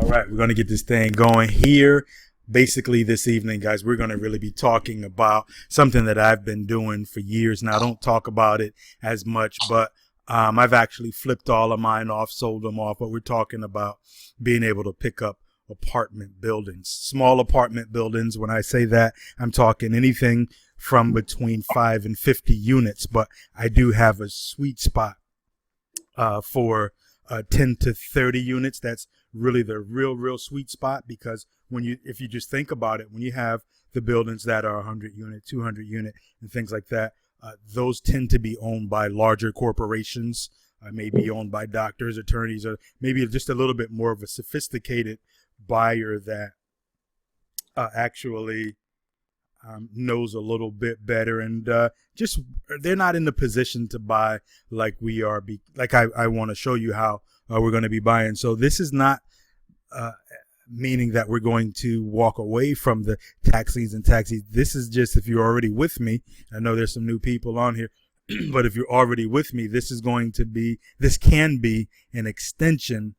All right, we're going to get this thing going here. Basically, this evening, guys, we're going to really be talking about something that I've been doing for years now. I don't talk about it as much, but I've actually flipped all of mine off, sold them off. But we're talking about being able to pick up apartment buildings, small apartment buildings. When I say that, I'm talking anything from between 5 and 50 units. But I do have a sweet spot for 10 to 30 units. That's really the real sweet spot, because if you just think about it, when you have the buildings that are 100 unit, 200 unit and things like that, those tend to be owned by larger corporations, maybe owned by doctors, attorneys, or maybe just a little bit more of a sophisticated buyer that actually knows a little bit better, and just they're not in the position to buy like we are. I want to show you how we're going to be buying. So this is not meaning that we're going to walk away from the tax liens and taxis. This is just, if you're already with me, I know there's some new people on here, but if you're already with me, this can be an extension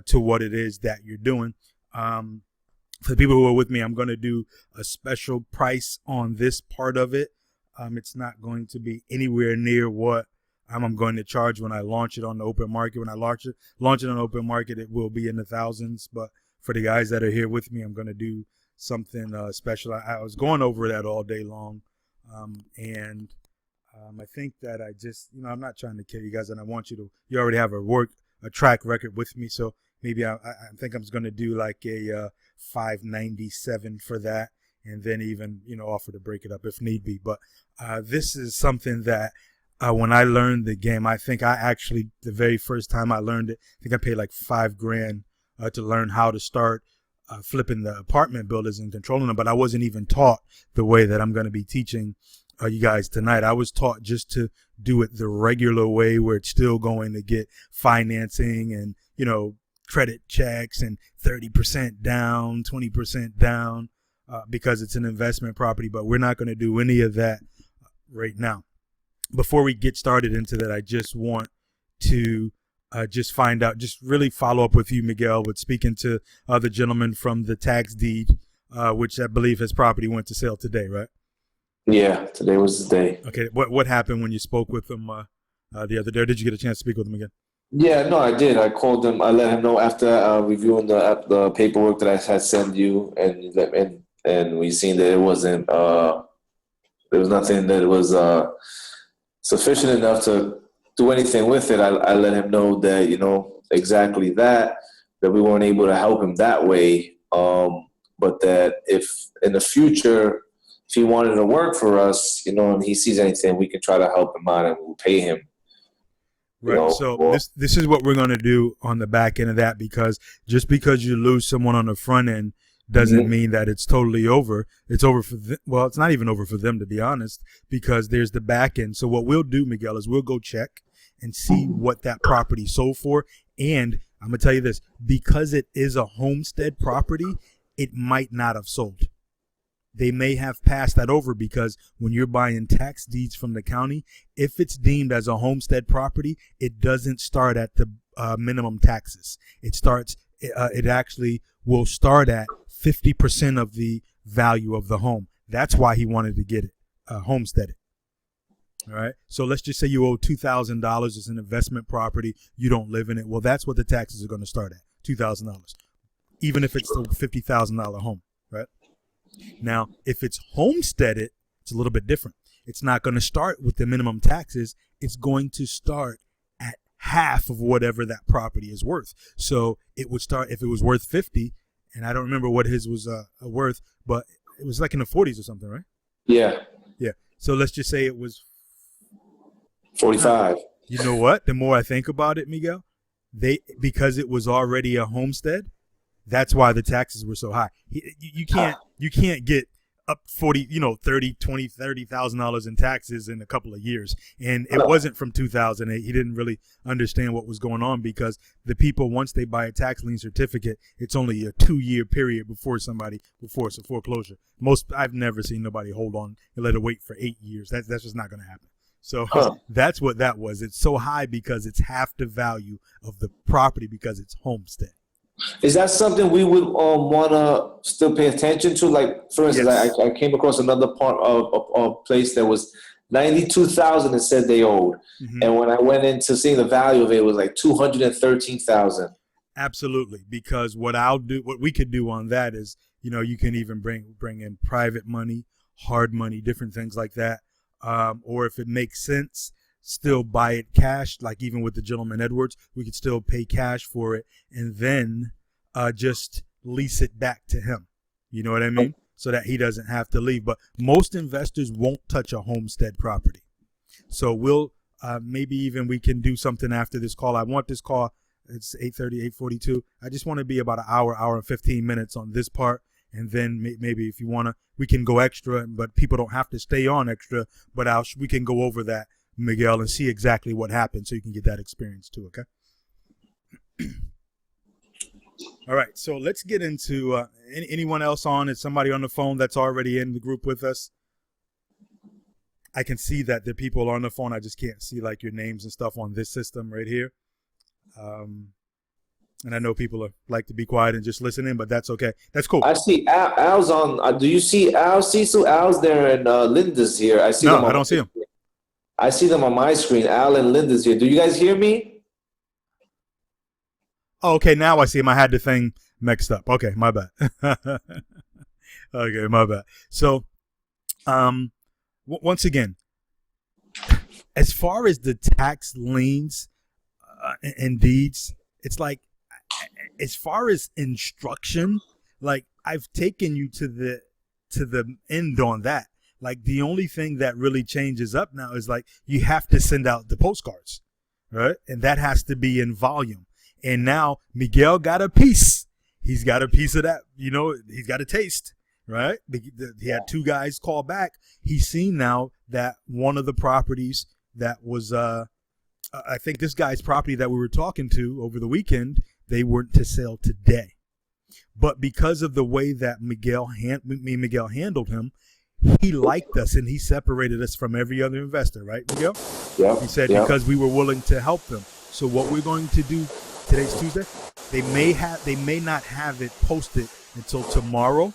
to what it is that you're doing. For the people who are with me, I'm going to do a special price on this part of it. It's not going to be anywhere near what I'm going to charge when I launch it on the open market. When I launch it on the open market, it will be in the thousands. But for the guys that are here with me, I'm going to do something special. I was going over that all day long. And I think that I just, I'm not trying to kill you guys, and I want you already have a track record with me. So maybe I think I'm just going to do like a $597 for that, and then even, offer to break it up if need be. But this is something that when I learned the game, I think the very first time I learned it, I think I paid like $5,000 to learn how to start flipping the apartment buildings and controlling them. But I wasn't even taught the way that I'm going to be teaching you guys tonight. I was taught just to do it the regular way, where it's still going to get financing and, credit checks and 30% down, 20% down, because it's an investment property. But we're not going to do any of that right now. Before we get started into that, I just want to just really follow up with you, Miguel, with speaking to the gentleman from the tax deed, which I believe his property went to sale today, right? Yeah, today was the day. Okay, what happened when you spoke with him the other day? Or did you get a chance to speak with him again? Yeah, no, I did. I called him. I let him know after reviewing the paperwork that I had sent you, and we seen that it wasn't there was nothing that was sufficient enough to do anything with it. I let him know that exactly that we weren't able to help him that way, but that if in the future, if he wanted to work for us, and he sees anything, we can try to help him out and we'll pay him. Right. So this is what we're going to do on the back end of that, because just because you lose someone on the front end doesn't mean that it's totally over. It's over for well, it's not even over for them, to be honest, because there's the back end. So what we'll do, Miguel, is we'll go check and see what that property sold for. And I'm going to tell you this, because it is a homestead property, it might not have sold. They may have passed that over, because when you're buying tax deeds from the county, if it's deemed as a homestead property, it doesn't start at the minimum taxes. It actually will start at 50% of the value of the home. That's why he wanted to get it homesteaded. All right. So let's just say you owe $2,000. It's an investment property. You don't live in it. Well, that's what the taxes are going to start at, $2,000, even if it's a $50,000 home. Right. Now, if it's homesteaded, it's a little bit different. It's not going to start with the minimum taxes. It's going to start at half of whatever that property is worth. So it would start, if it was worth 50, and I don't remember what his was worth, but it was like in the 40s or something, right? Yeah. Yeah. So let's just say it was 45. You know what? The more I think about it, Miguel, because it was already a homestead, that's why the taxes were so high. You can't get up 40, $30,000 in taxes in a couple of years. And it wasn't from 2008. He didn't really understand what was going on, because the people, once they buy a tax lien certificate, it's only a 2-year period before it's a foreclosure. I've never seen nobody hold on and let it wait for 8 years. That's just not going to happen. So that's what that was. It's so high because it's half the value of the property, because it's homestead. Is that something we would want to still pay attention to? Like, for instance, Yes. I came across another part of a place that was 92,000 and said they owed, Hmm. and when I went into seeing the value of it, it was like 213,000. Absolutely, because what we could do on that is, you can even bring in private money, hard money, different things like that, or if it makes sense, still buy it cash. Like even with the gentleman Edwards, we could still pay cash for it, and then just lease it back to him. You know what I mean? So that he doesn't have to leave. But most investors won't touch a homestead property. So we'll maybe even we can do something after this call. I want this call. It's 8:30, 8:42. I just want to be about an hour and 15 minutes on this part. And then maybe if you want to, we can go extra, but people don't have to stay on extra. But we can go over that, Miguel, and see exactly what happened so you can get that experience too, okay? All right, so let's get into anyone else on. Is somebody on the phone that's already in the group with us? I can see that the people on the phone. I just can't see like your names and stuff on this system right here. And I know people like to be quiet and just listen in, but that's okay. That's cool. I see Al's on. Do you see Al? Cecil, Al's there, and Linda's here. I see No, them I on. don't see him. I see them on my screen. Al and Linda's here. Do you guys hear me? Oh, okay, now I see him. I had the thing mixed up. Okay, my bad. Okay, my bad. So, once again, as far as the tax liens and deeds, it's like, as far as instruction, like I've taken you to the end on that. Like the only thing that really changes up now is like you have to send out the postcards, right? And that has to be in volume. And now Miguel got a piece. He's got a piece of that, he's got a taste, right? He had two guys call back. He's seen now that one of the properties that was, I think this guy's property that we were talking to over the weekend, they weren't to sell today. But because of the way that Miguel handled him, he liked us and he separated us from every other investor, right, Miguel? Yeah. He said Yep. because we were willing to help them. So what we're going to do, today's Tuesday, they may not have it posted until tomorrow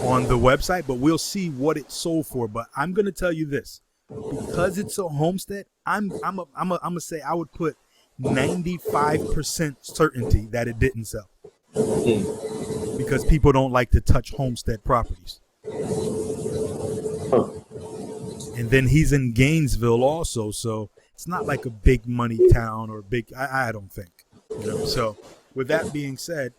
on the website, but we'll see what it sold for. But I'm going to tell you this, because it's a homestead, I'm gonna say I would put 95% certainty that it didn't sell, because people don't like to touch homestead properties. And then he's in Gainesville also, so it's not like a big money town or big. I don't think. So with that being said,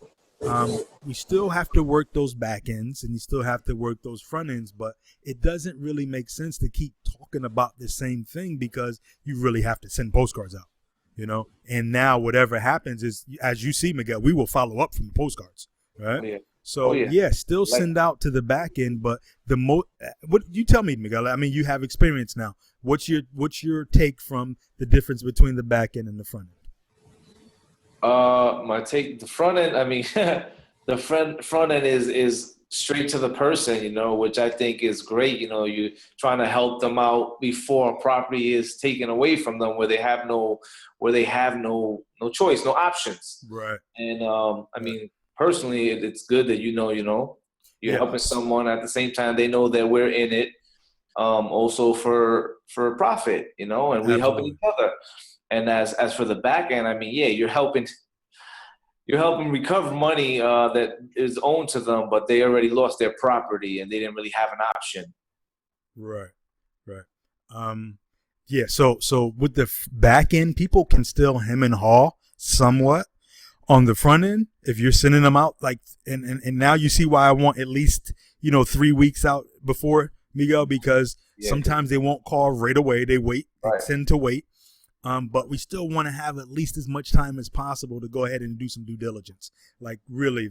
we still have to work those back ends and you still have to work those front ends, but it doesn't really make sense to keep talking about the same thing because you really have to send postcards out, and now whatever happens is, as you see, Miguel, we will follow up from the postcards, right? Oh, yeah. So still send out to the back end, but what you tell me, Miguel, I mean, you have experience now. What's your take from the difference between the back end and the front end? My take, the front end. I mean, the front end is straight to the person, which I think is great. You trying to help them out before a property is taken away from them, where they have no choice, no options. Right. And I mean, personally, it's good that you're helping someone at the same time. They know that we're in it, also for profit, and we helping each other. And as for the back end, I mean, you're helping recover money that is owned to them, but they already lost their property and they didn't really have an option. Right. So with the back end, people can still hem and haw somewhat. On the front end, if you're sending them out and now you see why I want at least 3 weeks out before, Miguel, because sometimes they won't call right away. They wait, they tend to wait. But we still want to have at least as much time as possible to go ahead and do some due diligence. Like really,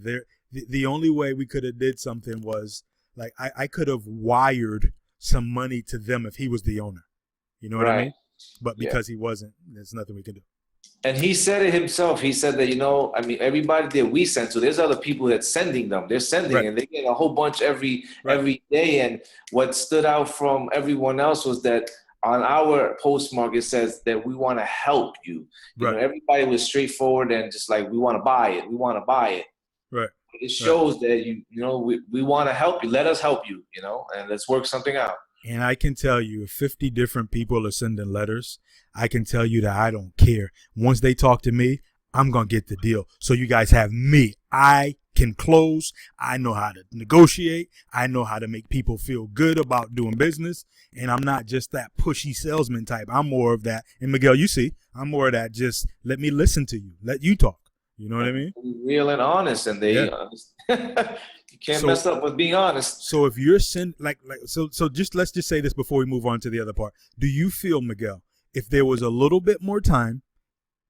the only way we could have did something was like I could have wired some money to them if he was the owner. You know what I mean? But because he wasn't, there's nothing we can do. And he said it himself. He said that, I mean, everybody that we send to, there's other people that's sending them. They're sending and they get a whole bunch every day. And what stood out from everyone else was that on our postmark, it says that we want to help you. You know, Right. everybody was straightforward and just like, we want to buy it. We want to buy it. Right. It shows that we want to help you. Let us help you, and let's work something out. And I can tell you, if 50 different people are sending letters, I can tell you that I don't care. Once they talk to me, I'm going to get the deal. So you guys have me. I can close. I know how to negotiate. I know how to make people feel good about doing business. And I'm not just that pushy salesman type. I'm more of that. And Miguel, you see, I'm more of that. Just let me listen to you. Let you talk. You know what I mean? Real and honest, and they you can't mess up with being honest. So if you're so just let's just say this before we move on to the other part. Do you feel, Miguel, if there was a little bit more time,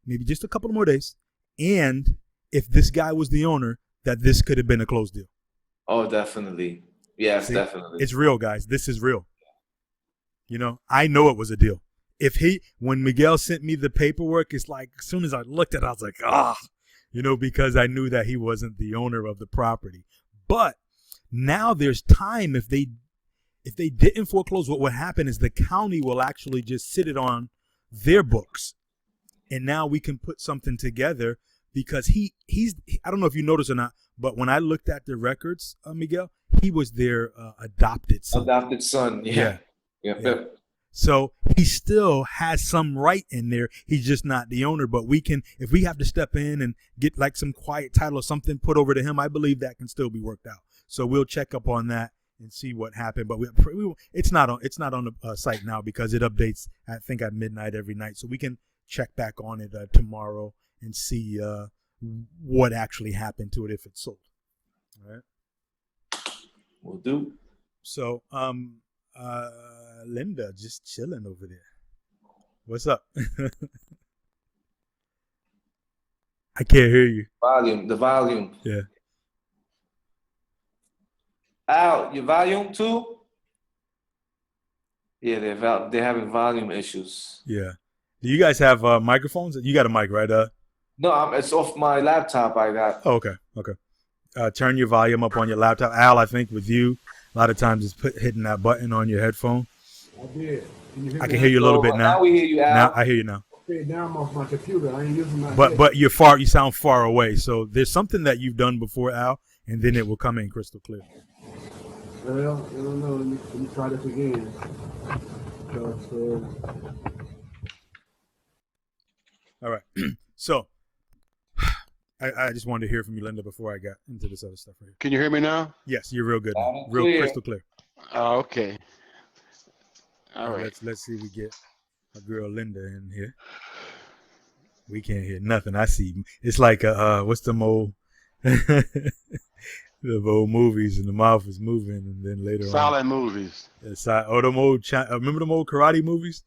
maybe just a couple more days, and if this guy was the owner, that this could have been a closed deal? Oh, definitely. Yes, See, definitely. It's real, guys. This is real. I know it was a deal. When Miguel sent me the paperwork, it's like, as soon as I looked at it, I was like, because I knew that he wasn't the owner of the property. But now there's time. If they didn't foreclose, what would happen is the county will actually just sit it on their books. And now we can put something together, because he's I don't know if you noticed or not, but when I looked at the records, Miguel, he was their adopted son. Adopted son, yeah. So he still has some right in there. He's just not the owner. But we can, if we have to step in and get like some quiet title or something put over to him, I believe that can still be worked out. So we'll check up on that and see what happened. But it's not on the site now, because it updates, I think, at midnight every night. So we can check back on it tomorrow and see what actually happened to it, if it's sold. All right. Will do. So, Linda just chilling over there. What's up? I can't hear you. The volume. Yeah. Al, your volume too? Yeah, they're having volume issues. Yeah. Do you guys have microphones? You got a mic, right? No, it's off my laptop. I got. Oh, okay. Turn your volume up on your laptop. Al, I think with you, a lot of times it's hitting that button on your headphone. I did. I can hear you a little bit now. Now we hear you, Al. Now I hear you now. Okay, now I'm off my computer. I ain't using my. But you're far. You sound far away. So there's something that you've done before, Al, and then it will come in crystal clear. Well, I don't know. Let me try this again. All right. So I just wanted to hear from you, Linda, before I got into this other stuff right here. Can you hear me now? Yes, you're real good now. Real Clear. crystal clear. Oh, okay. All right. Let's see if we get a girl Linda in here. We can't hear nothing. I see. It's like what's the old the old movies, and the mouth is moving, and then later Silent movies. Remember them old karate movies?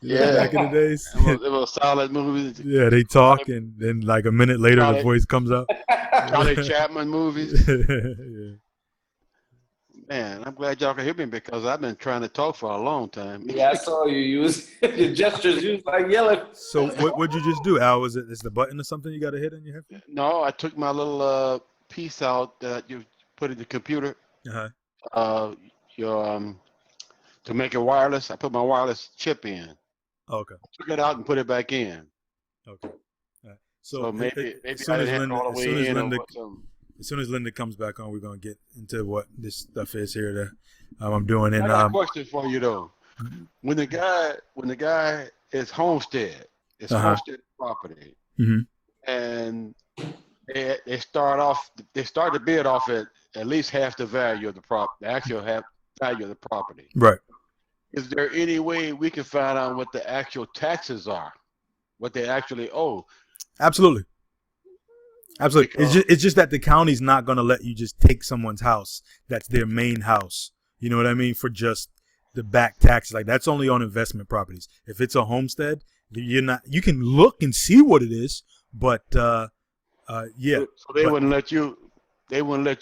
Yeah. Back in the days. It was silent movies. Yeah, they talk, and then like a minute later, the voice comes out. Charlie Chapman movies. Yeah. Man, I'm glad y'all can hear me, because I've been trying to talk for a long time. Yeah, I saw you use your gestures. You was like yelling. So what'd you just do, Al? Is the button or something you got to hit in your headphone? No, I took my little piece out that you put in the computer. Uh-huh. To make it wireless, I put my wireless chip in. Okay. Took it out and put it back in. Okay. All right. So maybe as I soon as didn't have it all the way in. as soon as Linda comes back on, we're gonna get into what this stuff is here that I'm doing. And I got a question for you though. When the guy is homestead, it's homestead property, and they start the bid off at least half the value of the actual half value of the property. Right. Is there any way we can find out what the actual taxes are, what they actually owe? Absolutely. It's just that the county's not going to let you just take someone's house that's their main house. You know what I mean? For just the back taxes. Like, that's only on investment properties. If it's a homestead, you can look and see what it is, but yeah. So they wouldn't let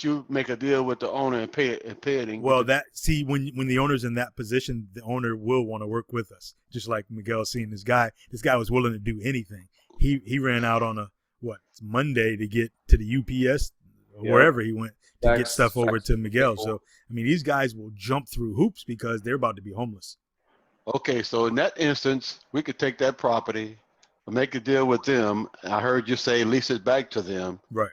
you make a deal with the owner and pay it. Well, when the owner's in that position, the owner will want to work with us. Just like Miguel seeing this guy. This guy was willing to do anything. He ran out on Monday to get to the UPS or wherever he went to get stuff over to Miguel. So I mean, these guys will jump through hoops because they're about to be homeless. Okay, so in that instance, we could take that property, make a deal with them. I heard you say lease it back to them. Right.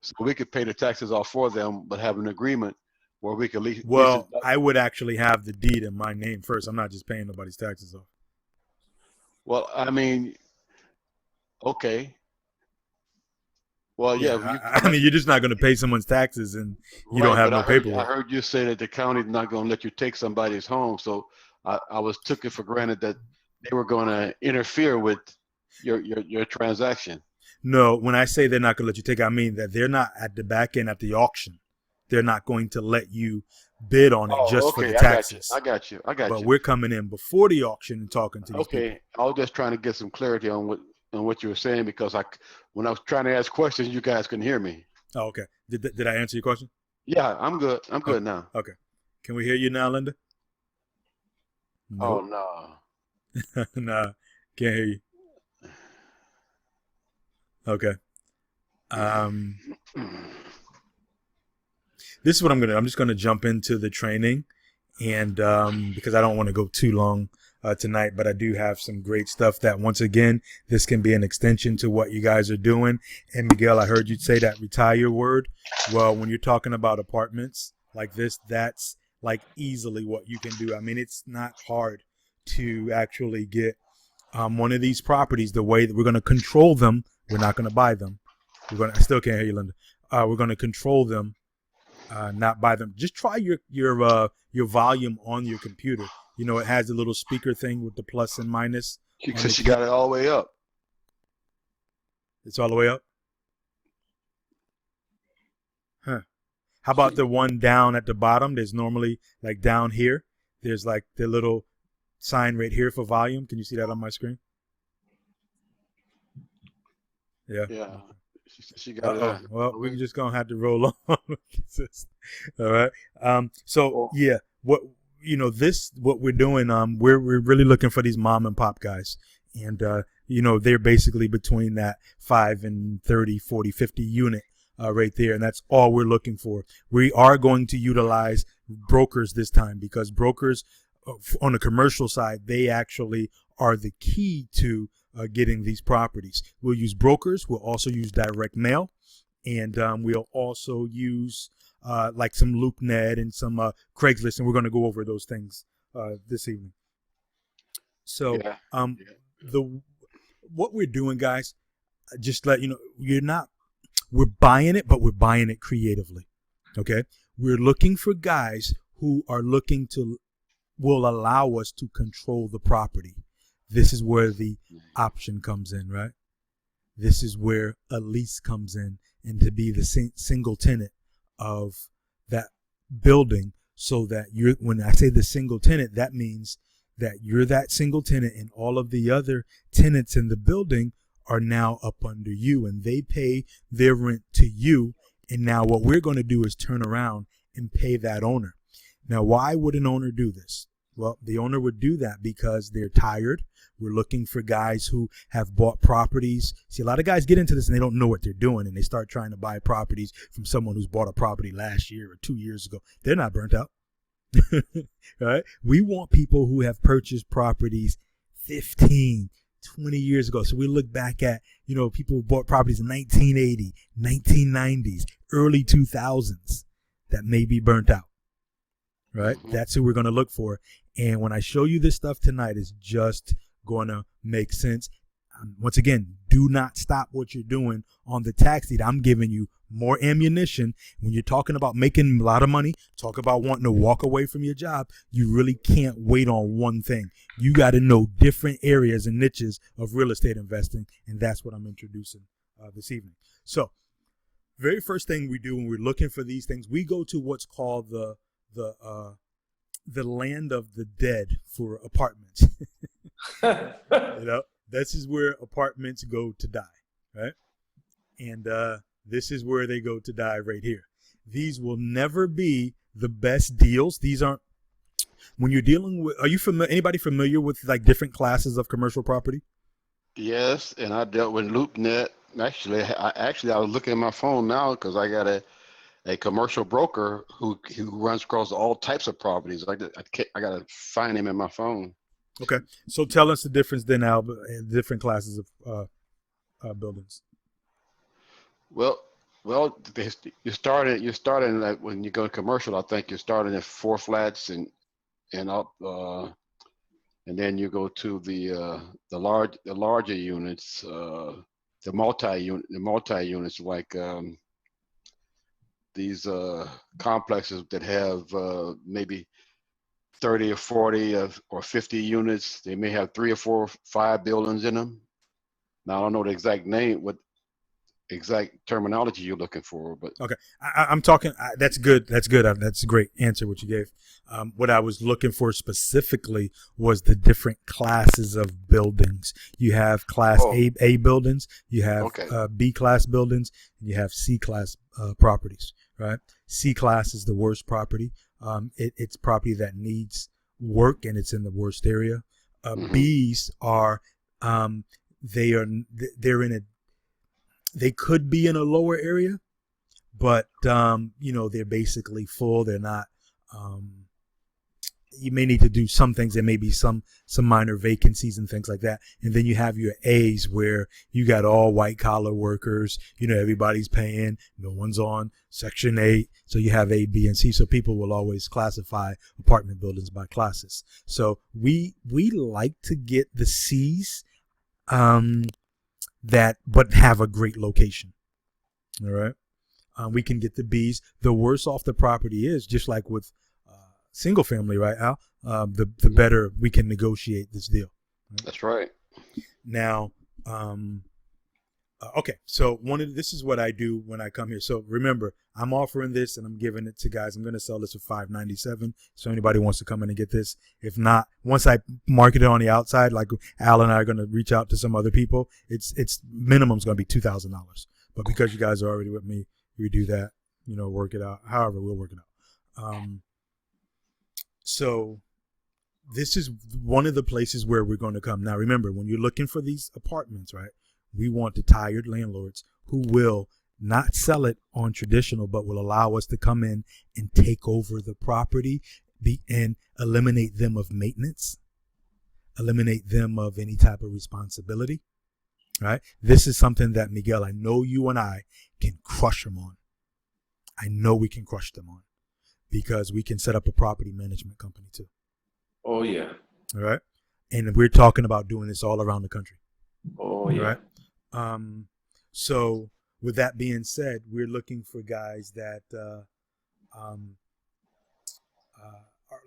So we could pay the taxes off for them, but have an agreement where we could lease it Well, back. I would actually have the deed in my name first. I'm not just paying nobody's taxes off. Well, I mean, okay. Well, yeah. I mean, you're just not going to pay someone's taxes and you don't have no paperwork. I heard you say that the county's not going to let you take somebody's home. So I took it for granted that they were going to interfere with your transaction. No, when I say they're not going to let you take, I mean that they're not at the back end at the auction. They're not going to let you bid on it just for the taxes. I got you. But we're coming in before the auction and talking to these people. I was just trying to get some clarity on what you were saying, because when I was trying to ask questions, you guys couldn't hear me. Oh, okay. Did I answer your question? Yeah, I'm good. I'm good now. Okay. Can we hear you now, Linda? Nope. Oh, no. Nah, can't hear you. Okay. This is what I'm just gonna jump into the training, and because I don't want to go too long tonight, but I do have some great stuff that, once again, this can be an extension to what you guys are doing. And Miguel, I heard you say that retire word. Well, when you're talking about apartments like this, that's like easily what you can do. I mean, it's not hard to actually get one of these properties. The way that we're going to control them, we're not going to buy them. I still can't hear you, Linda. We're going to control them, not buy them. Just try your volume on your computer. You know, it has a little speaker thing with the plus and minus. She got it all the way up. It's all the way up? Huh. How about the one down at the bottom? There's normally, like down here, there's like the little sign right here for volume. Can you see that on my screen? Yeah. Yeah. She got it. Well, we're just going to have to roll on. All right. Yeah, what we're doing, we're really looking for these mom and pop guys. And, they're basically between that 5 and 30, 40, 50 unit right there. And that's all we're looking for. We are going to utilize brokers this time, because brokers on the commercial side, they actually are the key to getting these properties. We'll use brokers. We'll also use direct mail. And we'll also use like some LoopNet and some Craigslist. And we're going to go over those things this evening. So what we're doing, guys, just let you know, we're buying it, but we're buying it creatively. Okay. We're looking for guys who are will allow us to control the property. This is where the option comes in, right? This is where a lease comes in, and to be the single tenant of that building, so that when I say the single tenant, that means that you're that single tenant, and all of the other tenants in the building are now up under you, and they pay their rent to you. And now what we're going to do is turn around and pay that owner. Now, why would an owner do this? Well, the owner would do that because they're tired. We're looking for guys who have bought properties. See, a lot of guys get into this and they don't know what they're doing, and they start trying to buy properties from someone who's bought a property last year or 2 years ago. They're not burnt out. Right? We want people who have purchased properties 15, 20 years ago. So we look back at, people who bought properties in 1980, 1990s, early 2000s that may be burnt out. Right? That's who we're going to look for. And when I show you this stuff tonight, it's just going to make sense. Once again, do not stop what you're doing on the tax deed. I'm giving you more ammunition. When you're talking about making a lot of money, talk about wanting to walk away from your job, you really can't wait on one thing. You got to know different areas and niches of real estate investing, and that's what I'm introducing this evening. So, very first thing we do when we're looking for these things, we go to what's called the land of the dead for apartments. This is where apartments go to die, right? And this is where they go to die right here. These will never be the best deals. These aren't, when you're dealing with, anybody familiar with like different classes of commercial property? Yes, and I dealt with LoopNet. Actually, I was looking at my phone now because I got a commercial broker who runs across all types of properties. I got to find him in my phone. Okay. So tell us the difference then, Al, different classes of buildings. Well, well, you're starting like when you go commercial. I think you're starting at four flats and up, and then you go to the larger units, the multi units like these complexes that have maybe 30 or 40 or 50 units. They may have 3 or 4 or 5 buildings in them. Now I don't know the exact name, what exact terminology you're looking for, but Okay, I'm talking. That's good. That's good. That's a great answer what you gave. What I was looking for specifically was the different classes of buildings. You have Class oh, A buildings, you have okay, B class buildings, and you have C class properties. Right? C class is the worst property. It's property that needs work and it's in the worst area. hmm B's are they are they're in a they could be in a lower area, but they're basically full. They're not. Um, you may need to do some things. There may be some minor vacancies and things like that. And then you have your A's where you got all white collar workers. Everybody's paying. No one's on Section 8. So you have A, B, and C. So people will always classify apartment buildings by classes. So we like to get the C's but have a great location. All right. We can get the B's. The worse off the property is, just like with single family, right, Al? The better we can negotiate this deal. Right? that's right. Now, okay. So this is what I do when I come here. So remember, I'm offering this and I'm giving it to guys. I'm going to sell this for $597. So anybody wants to come in and get this. If not, once I market it on the outside, like Al and I are going to reach out to some other people, it's minimum is going to be $2,000. But because you guys are already with me, we do that, work it out. However, we'll work it out. So this is one of the places where we're going to come. Now, remember, when you're looking for these apartments, right, we want the tired landlords who will not sell it on traditional, but will allow us to come in and take over the property and eliminate them of maintenance, eliminate them of any type of responsibility. Right. This is something that, Miguel, I know you and I can crush them on. I know we can crush them on because we can set up a property management company too. Oh yeah. All right. And we're talking about doing this all around the country. Oh yeah. Right. So with that being said, we're looking for guys that,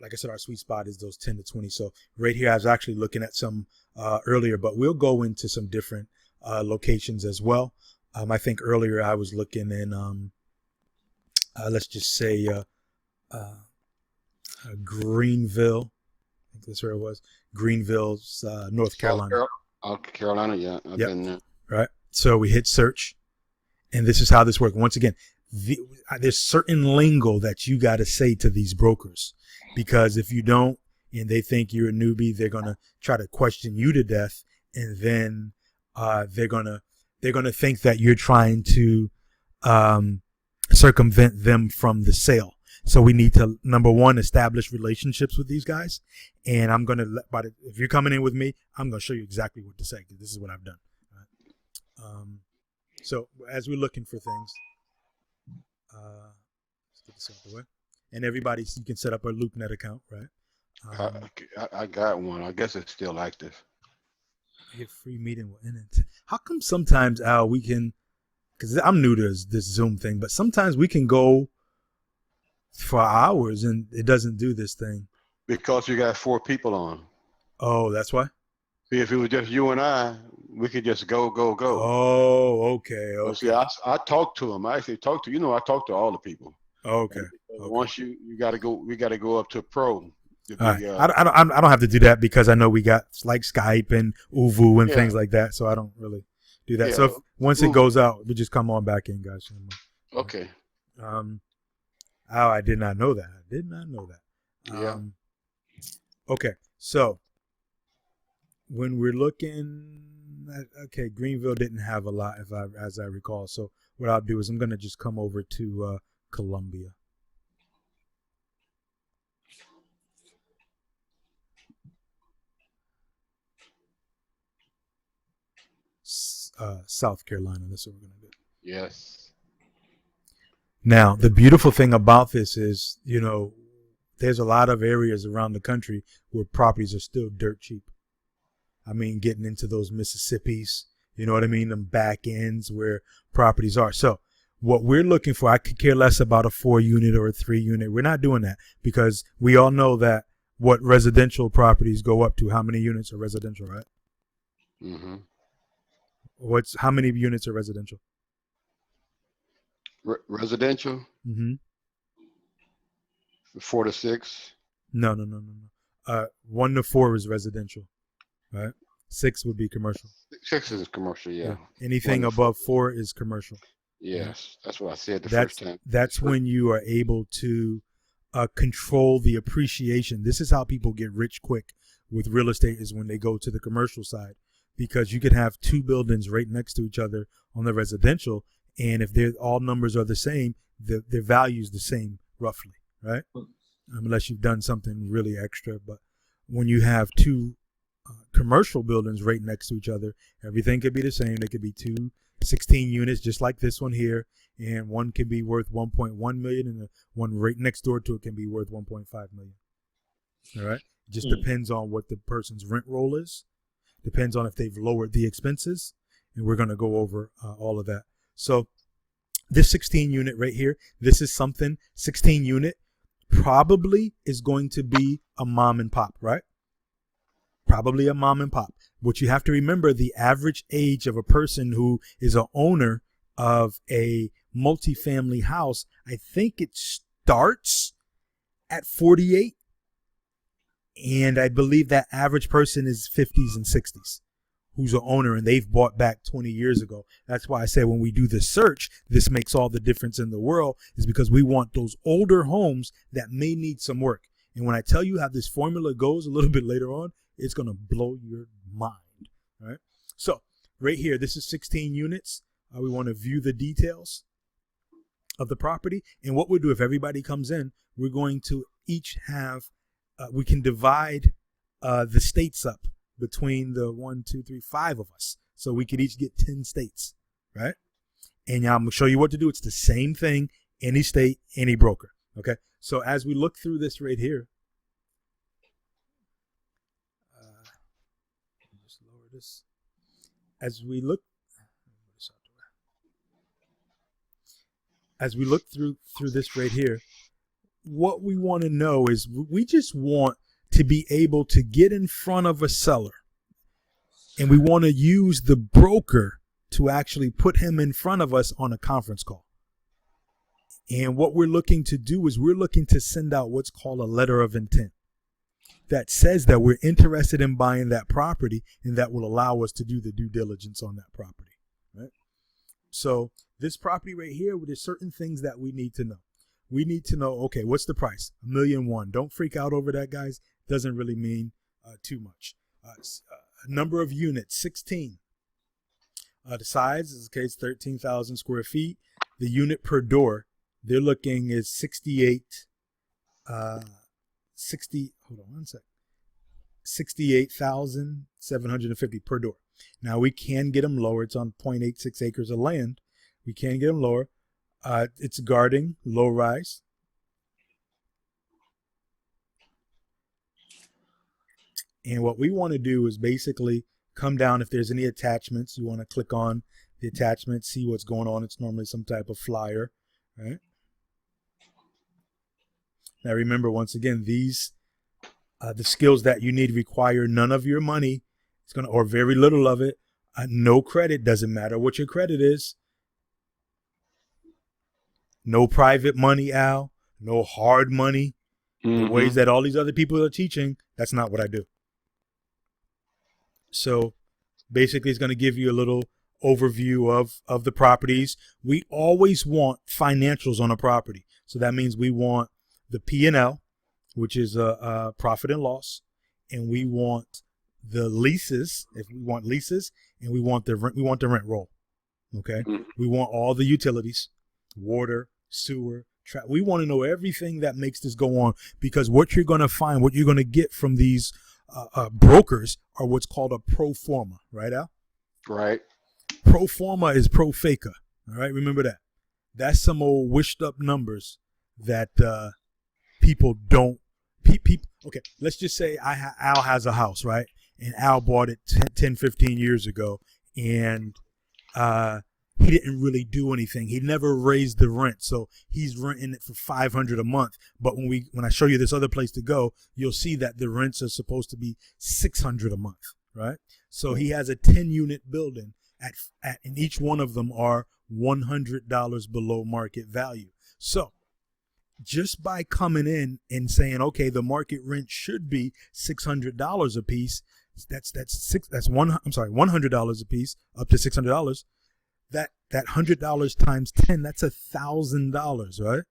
like I said, our sweet spot is those 10 to 20. So right here, I was actually looking at some earlier, but we'll go into some different locations as well. I think earlier I was looking in, let's just say, Greenville. I think that's where it was. Greenville's North Carolina. Carolina, yeah, I've Yep. been there. Right. So we hit search, and this is how this works. Once again, there's certain lingo that you got to say to these brokers, because if you don't, and they think you're a newbie, they're gonna try to question you to death, and then they're gonna think that you're trying to circumvent them from the sale. So we need to, number one, establish relationships with these guys. And I'm going to if you're coming in with me, I'm going to show you exactly what to say, because this is what I've done. Right? So as we're looking for things, let's get this out the way. And everybody, you can set up a LoopNet account, right? I got one. I guess it's still active. Get free meeting with NNT. How come sometimes, Al, we can, because I'm new to this Zoom thing, but sometimes we can go for hours and it doesn't do this thing. Because you got 4 people on. Oh, that's why? See, if it was just you and I, we could just go. Oh, okay. But see, I talked to him. I actually talked to, I talked to all the people. Okay. Once you got to go, we got to go up to pro. All right. I don't have to do that because I know we got like Skype and Uvu and things like that, so I don't really do that. Yeah. So once it goes out, we just come on back in, guys. Okay. I did not know that. Yeah. Okay, so when we're looking at, Greenville didn't have a lot, as I recall. So what I'll do is I'm going to just come over to Columbia. South Carolina. That's what we're gonna do. Yes. Now, the beautiful thing about this is, there's a lot of areas around the country where properties are still dirt cheap. I mean, getting into those Mississippis, you know what I mean? Them back ends where properties are. So what we're looking for, I could care less about a 4-unit or a 3-unit. We're not doing that because we all know that what residential properties go up to, how many units are residential, right? Mm-hmm. How many units are residential? Residential? Mm-hmm. 4 to 6. No. 1 to 4 is residential, right? 6 would be commercial. 6 is commercial, yeah. Anything above 4 is commercial. Yes, that's what I said first time. That's when you are able to control the appreciation. This is how people get rich quick with real estate, is when they go to the commercial side, because you could have 2 buildings right next to each other on the residential, and if all numbers are the same, their value is the same roughly, right? Unless you've done something really extra. But when you have 2 commercial buildings right next to each other, everything could be the same. They could be 2 16 units, just like this one here, and one can be worth 1.1 million, and the one right next door to it can be worth 1.5 million. All right. It just depends on what the person's rent roll is. Depends on if they've lowered the expenses, and we're going to go over all of that. So this 16 unit right here, this is something 16 unit probably is going to be a mom and pop, right? Probably a mom and pop. What you have to remember, the average age of a person who is an owner of a multifamily house, I think it starts at 48. And I believe that average person is 50s and 60s who's an owner, and they've bought back 20 years ago. That's why I say when we do the search, this makes all the difference in the world, is because we want those older homes that may need some work. And when I tell you how this formula goes a little bit later on, it's going to blow your mind. All right. So right here, this is 16 units. We want to view the details of the property. And what we'll do, if everybody comes in, we're going to each have, we can divide the states up between the 1, 2, 3, 5 of us. So we could each get 10 states, right? And I'm going to show you what to do. It's the same thing, any state, any broker. Okay. So as we look through this right here, just lower this. As we look through this right here, what we want to know is we just want to be able to get in front of a seller, and we want to use the broker to actually put him in front of us on a conference call. And what we're looking to do is we're looking to send out what's called a letter of intent that says that we're interested in buying that property, and that will allow us to do the due diligence on that property, right? So this property right here, there's certain things that we need to know. We need to know, okay, what's the price? $1,000,001. Don't freak out over that, guys. Doesn't really mean too much. Number of units, 16. The size is, okay, it's 13,000 square feet. The unit per door, they're looking is 68,750 per door. Now we can get them lower. It's on 0.86 acres of land. We can get them lower. It's guarding, low rise. And what we want to do is basically come down. If there's any attachments, you want to click on the attachment, see what's going on. It's normally some type of flyer, right? Now remember, once again, these the skills that you need require none of your money. It's gonna, or very little of it. No credit. Doesn't matter what your credit is. No private money, Al. No hard money. The ways that all these other people are teaching, that's not what I do. So basically it's going to give you a little overview of the properties. We always want financials on a property. So that means we want the P&L, which is a profit and loss. And we want the leases, if we want leases, and we want the rent roll. Okay. We want all the utilities, water, sewer, we want to know everything that makes this go on, because what you're going to find, what you're going to get from these brokers are what's called a pro forma, right, Al? Right. Pro forma is pro faca. All right, remember that. That's some old wished up numbers that people don't. Okay, let's just say Al has a house, right? And Al bought it 10, 15 years ago, and he didn't really do anything. He never raised the rent, so he's renting it for $500 a month. But when I show you this other place to go, you'll see that the rents are supposed to be $600 a month, right? So he has a 10-unit building, and each one of them are $100 below market value. So just by coming in and saying, okay, the market rent should be $600 a piece. That's $100 a piece up to $600. That $100 times 10, that's $1,000, right?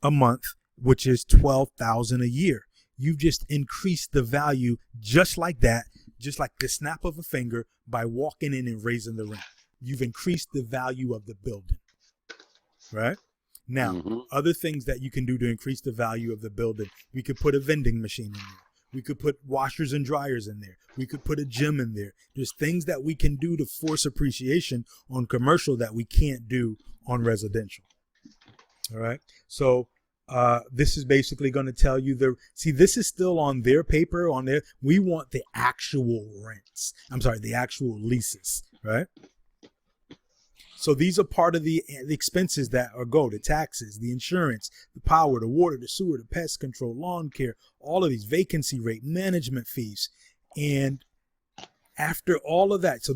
A month, which is $12,000 a year. You've just increased the value just like that, just like the snap of a finger, by walking in and raising the rent. You've increased the value of the building, right? Now, other things that you can do to increase the value of the building, we could put a vending machine in there. We could put washers and dryers in there. We could put a gym in there. There's things that we can do to force appreciation on commercial that we can't do on residential. All right. So this is basically going to tell you this is still on their paper, we want the actual rents. The actual leases, right? So these are part of the expenses that the taxes, the insurance, the power, the water, the sewer, the pest control, lawn care, all of these, vacancy rate, management fees. And after all of that, so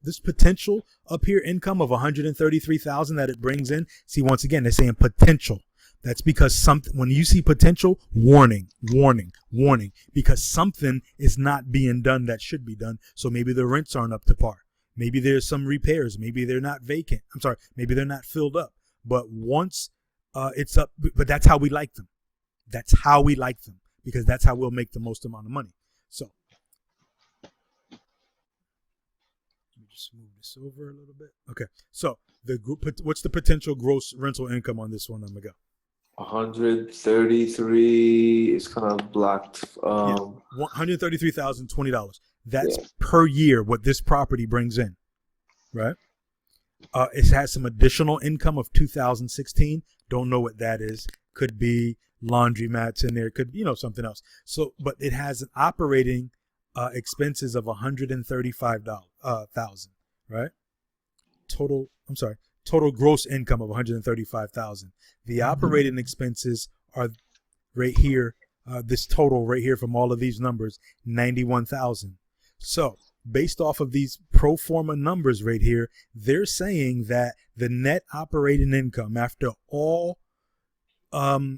this potential up here income of $133,000 that it brings in, see, once again, they're saying potential. That's because when you see potential, warning, because something is not being done that should be done. So maybe the rents aren't up to par. Maybe there's some repairs. Maybe they're not vacant. Maybe they're not filled up. But once it's up, but that's how we like them. That's how we like them, because that's how we'll make the most amount of money. So let me just move this over a little bit. Okay. So what's the potential gross rental income on this one? I'm gonna go. 133 is kind of blocked. $133,020. That's per year what this property brings in, right? It has some additional income of 2016. Don't know what that is. Could be laundromats in there. Could something else. So, but it has an operating expenses of $135,000, right? Total gross income of $135,000. The operating expenses are right here. This total right here from all of these numbers, $91,000. So based off of these pro forma numbers right here, they're saying that the net operating income after all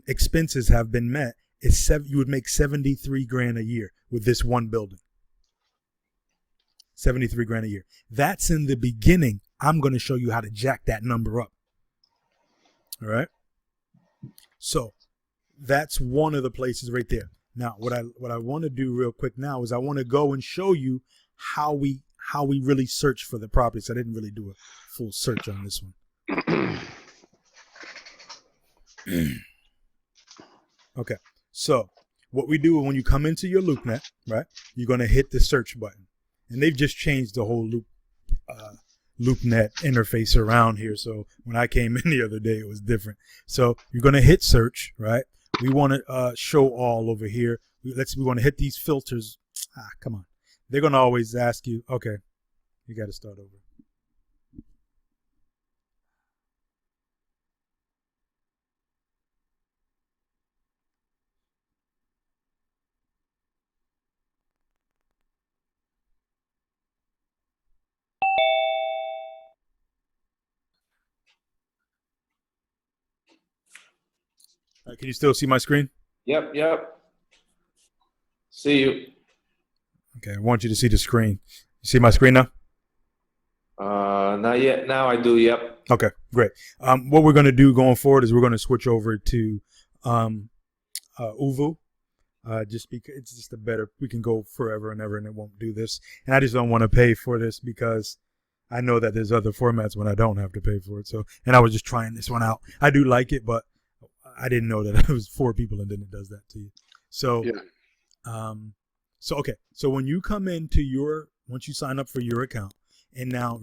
expenses have been met is you would make $73,000 a year with this one building. $73,000 a year. That's in the beginning. I'm going to show you how to jack that number up. All right. So that's one of the places right there. Now, what I want to do real quick now is I want to go and show you how we really search for the properties. I didn't really do a full search on this one. Okay. So what we do when you come into your LoopNet, right? You're going to hit the search button, and they've just changed the whole LoopNet interface around here. So when I came in the other day, it was different. So you're going to hit search, right? We want to show all over here. We want to hit these filters. Come on. They're going to always ask you, okay, you got to start over. Can you still see my screen? Yep. See you. Okay, I want you to see the screen. You see my screen now? Not yet. Now I do. Yep. Okay, great. What we're going to do going forward is we're going to switch over to Uvu. Just because it's just we can go forever and ever and it won't do this. And I just don't want to pay for this because I know that there's other formats when I don't have to pay for it. So, and I was just trying this one out. I do like it, but I didn't know that it was 4 people and then it does that to you. So, yeah. Okay. So when you come into once you sign up for your account, and now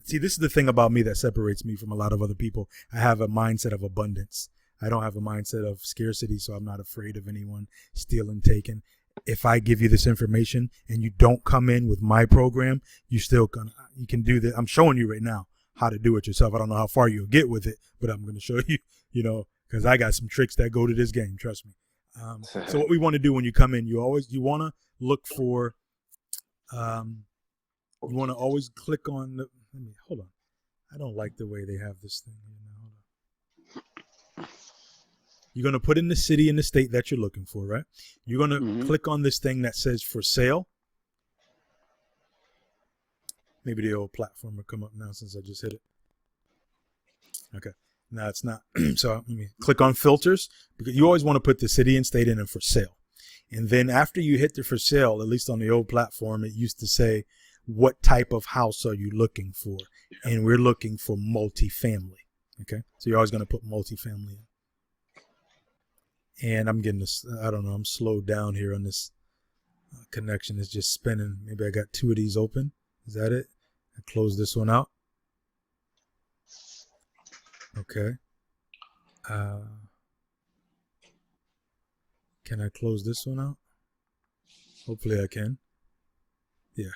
See, this is the thing about me that separates me from a lot of other people. I have a mindset of abundance. I don't have a mindset of scarcity, so I'm not afraid of anyone stealing, taking. If I give you this information and you don't come in with my program, you can do that. I'm showing you right now how to do it yourself. I don't know how far you'll get with it, but I'm going to show you, because I got some tricks that go to this game. Trust me. So what we want to do when you come in, you want to look for, you want to always click on hold on. I don't like the way they have this thing here now. Hold on. You're going to put in the city and the state that you're looking for, right? You're going to click on this thing that says for sale. Maybe the old platform will come up now since I just hit it. Okay. No, it's not. So let me click on filters, because you always want to put the city and state in and for sale. And then after you hit the for sale, at least on the old platform, it used to say, what type of house are you looking for? Yeah. And we're looking for multifamily. Okay. So you're always going to put multifamily in. And I'm getting this, I don't know, I'm slowed down here on this connection. It's just spinning. Maybe I got two of these open. Is that it? I close this one out. Okay. Can I close this one out? Hopefully I can. Yeah.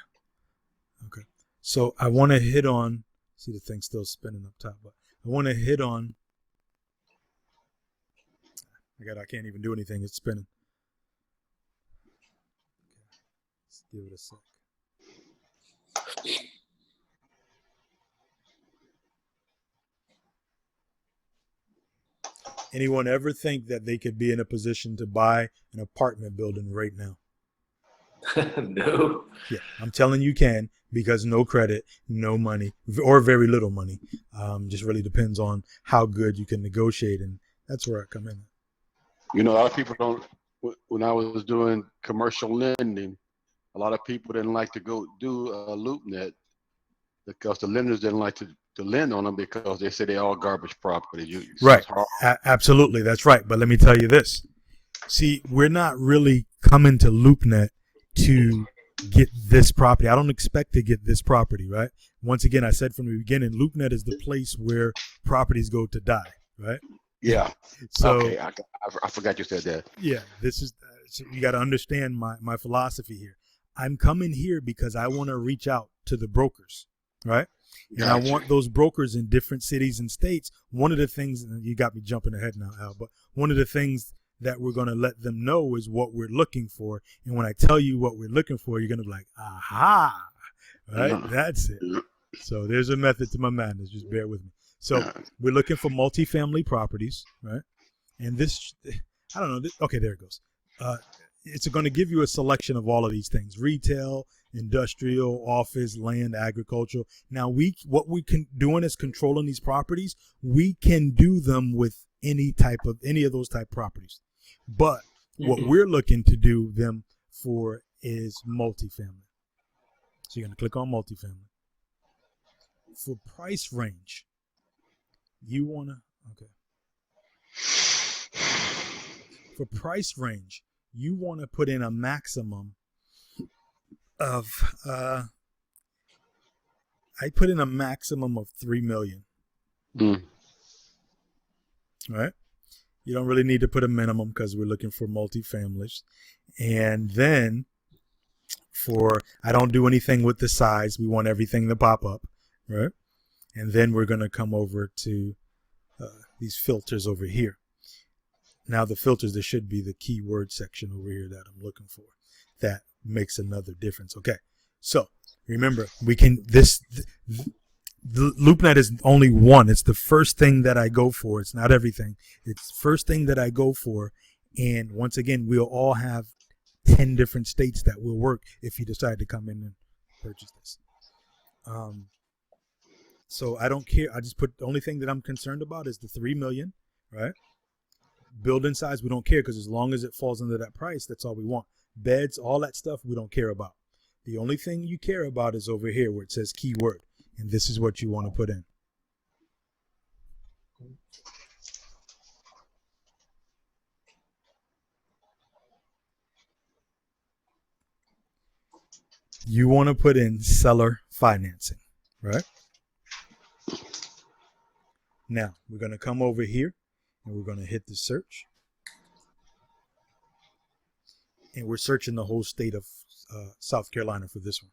Okay. So I want to hit on, see the thing still spinning up top, but I want to hit on, I can't even do anything. It's spinning. Okay. Let's give it a sec. Anyone ever think that they could be in a position to buy an apartment building right now? No. Yeah, I'm telling you can, because no credit, no money, or very little money. Just really depends on how good you can negotiate, and that's where I come in. A lot of people don't. When I was doing commercial lending, a lot of people didn't like to go do a LoopNet because the lenders didn't like to lend on them because they say they're all garbage property. Right. Absolutely. That's right. But let me tell you this. See, we're not really coming to LoopNet to get this property. I don't expect to get this property, right? Once again, I said from the beginning, LoopNet is the place where properties go to die, right? Yeah. So, okay. I forgot you said that. Yeah. This is, so you got to understand my philosophy here. I'm coming here because I want to reach out to the brokers, right? And I want those brokers in different cities and states. One of the things, and you got me jumping ahead now, Al, but one of the things that we're going to let them know is what we're looking for. And when I tell you what we're looking for, you're going to be like, aha, right? That's it. So there's a method to my madness. Just bear with me. So we're looking for multifamily properties, right? And this, I don't know. Okay, there it goes. It's going to give you a selection of all of these things: retail, industrial, office, land, agricultural. Now what we can doing is controlling these properties. We can do them with any of those type properties. But what we're looking to do them for is multifamily. So you're going to click on multifamily. For price range, you want to, okay. For price range, you want to put in a maximum of, I put in a maximum of 3 million. Right? You don't really need to put a minimum because we're looking for multifamilies. And then I don't do anything with the size. We want everything to pop up, right? And then we're going to come over to these filters over here. Now the filters, there should be the keyword section over here that I'm looking for. That makes another difference. Okay. So remember, the LoopNet is only one. It's the first thing that I go for. It's not everything. It's the first thing that I go for. And once again, we'll all have 10 different states that will work if you decide to come in and purchase this. So I don't care. I just put, the only thing that I'm concerned about is the 3 million, right? Building size, we don't care, because as long as it falls under that price, that's all we want. Beds, all that stuff, we don't care about. The only thing you care about is over here where it says keyword. And this is what you want to put in. You want to put in seller financing, right? Now we're going to come over here and we're going to hit the search. And we're searching the whole state of South Carolina for this one.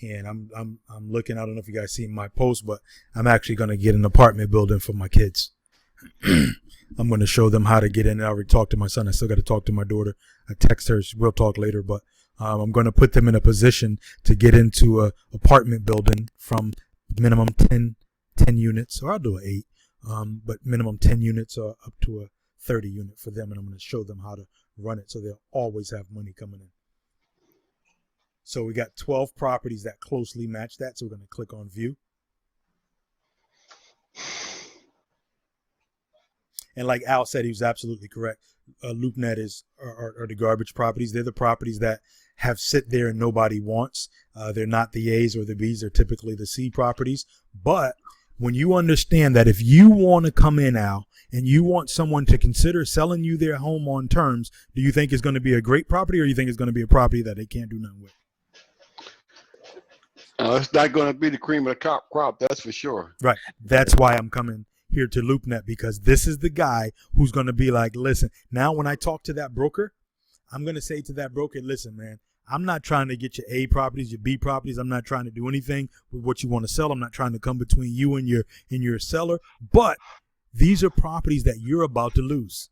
And I'm looking, I don't know if you guys see my post, but I'm actually going to get an apartment building for my kids. I'm going to show them how to get in. I already talked to my son. I still got to talk to my daughter. I text her. We'll talk later, but I'm going to put them in a position to get into a apartment building from minimum 10 units, or I'll do an 8, but minimum 10 units or up to a 30 unit for them. And I'm going to show them how to run it so they'll always have money coming in. So we got 12 properties that closely match that. So we're going to click on view. And like Al said, he was absolutely correct. LoopNet are the garbage properties. They're the properties that have sit there and nobody wants. They're not the A's or the B's. They're typically the C properties. But when you understand that if you want to come in, Al, and you want someone to consider selling you their home on terms, do you think it's going to be a great property, or do you think it's going to be a property that they can't do nothing with? It's not going to be the cream of the crop, that's for sure. Right. That's why I'm coming here to LoopNet, because this is the guy who's going to be like, listen, now when I talk to that broker, I'm going to say to that broker, listen, man, I'm not trying to get your A properties, your B properties. I'm not trying to do anything with what you want to sell. I'm not trying to come between you and your seller. But these are properties that you're about to lose,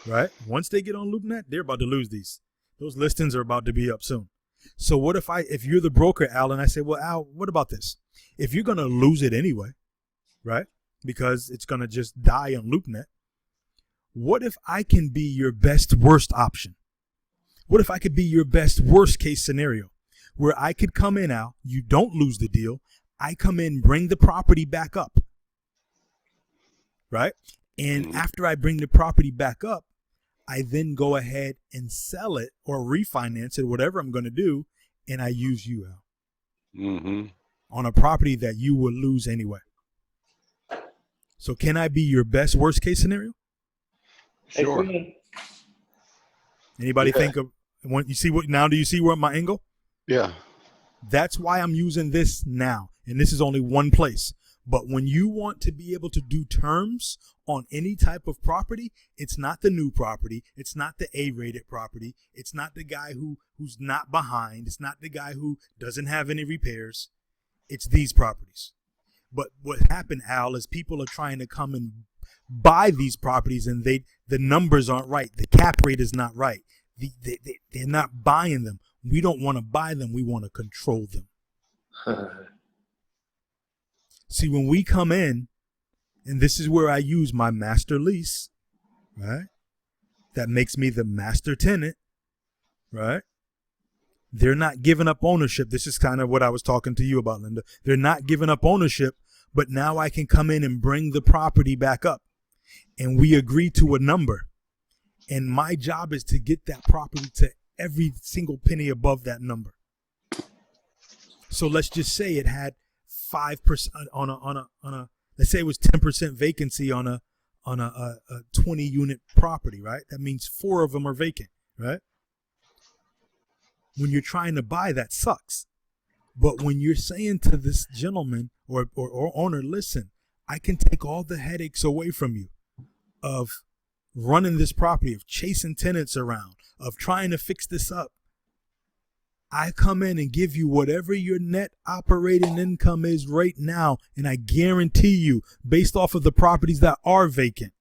right? Once they get on LoopNet, they're about to lose these. Those listings are about to be up soon. So what if you're the broker, Al, and I say, well, Al, what about this? If you're going to lose it anyway, right? Because it's going to just die on LoopNet. What if I can be your best worst option? What if I could be your best worst case scenario where I could come in, Al, you don't lose the deal. I come in, bring the property back up, right? And after I bring the property back up, I then go ahead and sell it or refinance it, whatever I'm going to do, and I use you, Al, on a property that you will lose anyway. So can I be your best worst case scenario? Sure. Anybody think of when you see what now? Do you see where my angle? Yeah. That's why I'm using this now, and this is only one place. But when you want to be able to do terms on any type of property, it's not the new property. It's not the A-rated property. It's not the guy who's not behind. It's not the guy who doesn't have any repairs. It's these properties. But what happened, Al, is people are trying to come and buy these properties, and the numbers aren't right. The cap rate is not right. They're not buying them. We don't want to buy them. We want to control them. See, when we come in, and this is where I use my master lease, right? That makes me the master tenant, right? They're not giving up ownership. This is kind of what I was talking to you about, Linda. They're not giving up ownership, but now I can come in and bring the property back up. And we agree to a number. And my job is to get that property to every single penny above that number. So let's just say it had 5% on a let's say it was 10% vacancy on a 20 unit property, right? That means 4 of them are vacant, right? When you're trying to buy, that sucks. But when you're saying to this gentleman or owner, listen, I can take all the headaches away from you of running this property, of chasing tenants around, of trying to fix this up. I come in and give you whatever your net operating income is right now, and I guarantee you, based off of the properties that are vacant.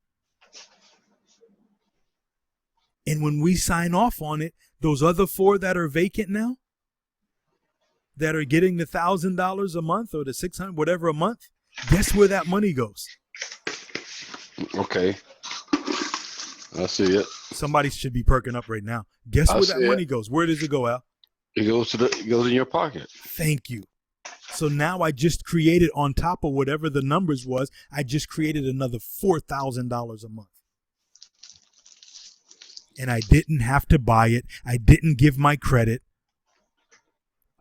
And when we sign off on it, those other 4 that are vacant now, that are getting the $1,000 a month or the $600, whatever a month, guess where that money goes? Okay. I see it. Somebody should be perking up right now. Guess where that money goes? Where does it go, Al? It goes in your pocket. Thank you. So now I just created, on top of whatever the numbers was, I just created another $4,000 a month. And I didn't have to buy it. I didn't give my credit.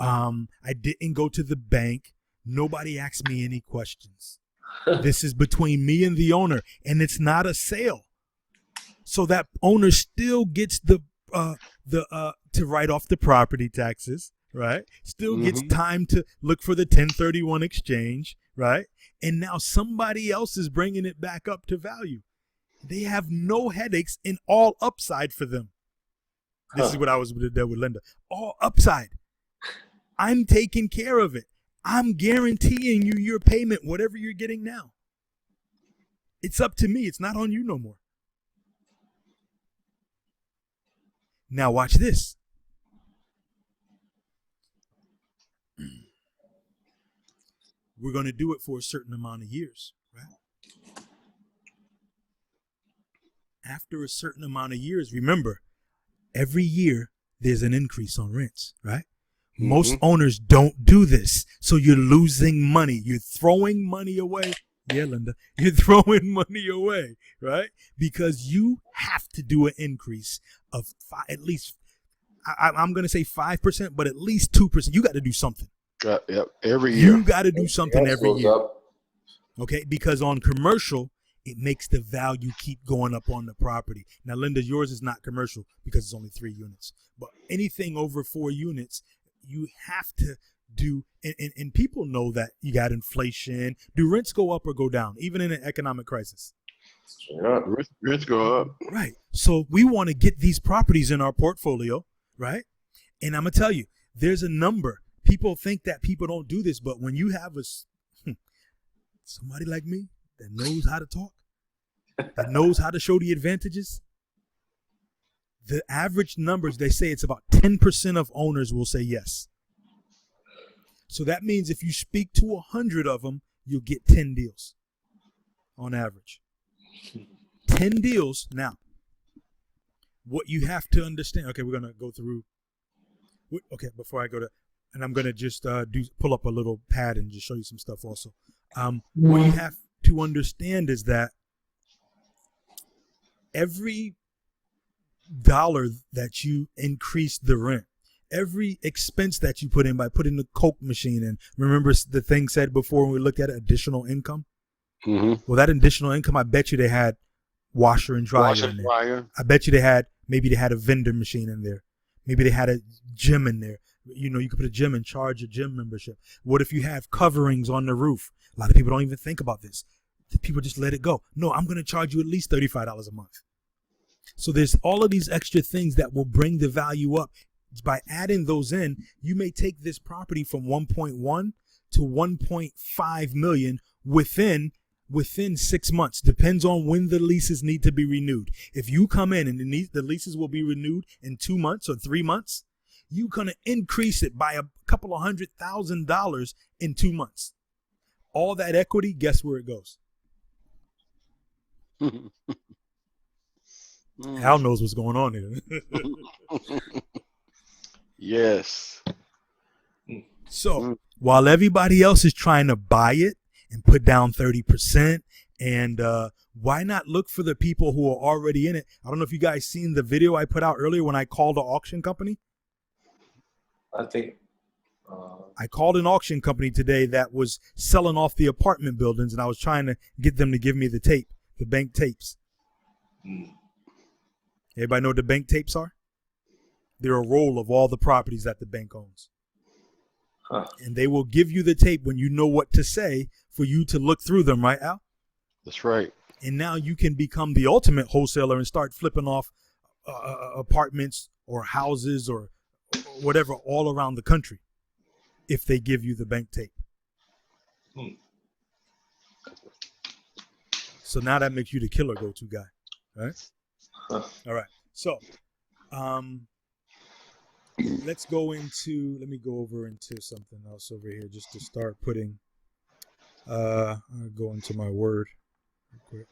I didn't go to the bank. Nobody asked me any questions. This is between me and the owner, and it's not a sale. So that owner still gets to write off the property taxes, right? Still gets time to look for the 1031 exchange, right? And now somebody else is bringing it back up to value. They have no headaches and all upside for them. This is what I was there with Linda. All upside. I'm taking care of it. I'm guaranteeing you your payment, whatever you're getting now. It's up to me. It's not on you no more. Now watch this. We're going to do it for a certain amount of years, right? After a certain amount of years, remember, every year there's an increase on rents, right? Most owners don't do this. So you're losing money. You're throwing money away. Yeah, Linda, you're throwing money away, right? Because you have to do an increase of at least, I'm going to say 5%, but at least 2%. You got to do something. Yep, every year. You got to do something every year. Okay, because on commercial, it makes the value keep going up on the property. Now, Linda, yours is not commercial because it's only 3 units. But anything over 4 units, you have to do, and people know that you got inflation. Do rents go up or go down, even in an economic crisis? Yeah, rents go up. Right. So we want to get these properties in our portfolio, right? And I'm going to tell you, there's a number. People think that people don't do this, but when you have somebody like me that knows how to talk, that knows how to show the advantages, the average numbers, they say it's about 10% of owners will say yes. So that means if you speak to 100 of them, you'll get 10 deals on average. 10 deals. Now, what you have to understand, okay, we're going to go through, okay, before I go to, and I'm going to just pull up a little pad and just show you some stuff also. What you have to understand is that every dollar that you increase the rent, every expense that you put in by putting the Coke machine in, remember the thing said before when we looked at additional income? Well, that additional income, I bet you they had washer and dryer in there. I bet you they had a vending machine in there. Maybe they had a gym in there. You know, you could put a gym and charge a gym membership. What if you have coverings on the roof? A lot of people don't even think about this. People just let it go. No, I'm going to charge you at least $35 a month. So there's all of these extra things that will bring the value up. By adding those in, you may take this property from 1.1 to 1.5 million within 6 months. Depends on when the leases need to be renewed. If you come in and the leases will be renewed in 2 months or 3 months, you're going to increase it by a couple of $100,000 in 2 months. All that equity, guess where it goes? Hal knows what's going on here. Yes. So while everybody else is trying to buy it and put down 30%, and why not look for the people who are already in it? I don't know if you guys seen the video I put out earlier when I called the auction company. I think I called an auction company today that was selling off the apartment buildings, and I was trying to get them to give me the tape, the bank tapes. Everybody know what the bank tapes are? They're a roll of all the properties that the bank owns. And they will give you the tape when you know what to say for you to look through them, right, Al? That's right. And now you can become the ultimate wholesaler and start flipping off apartments or houses or whatever all around the country if they give you the bank tape. So now that makes you the killer go-to guy, right? All right. So let me go over into something else over here just to start putting, I'll go into my Word real quick.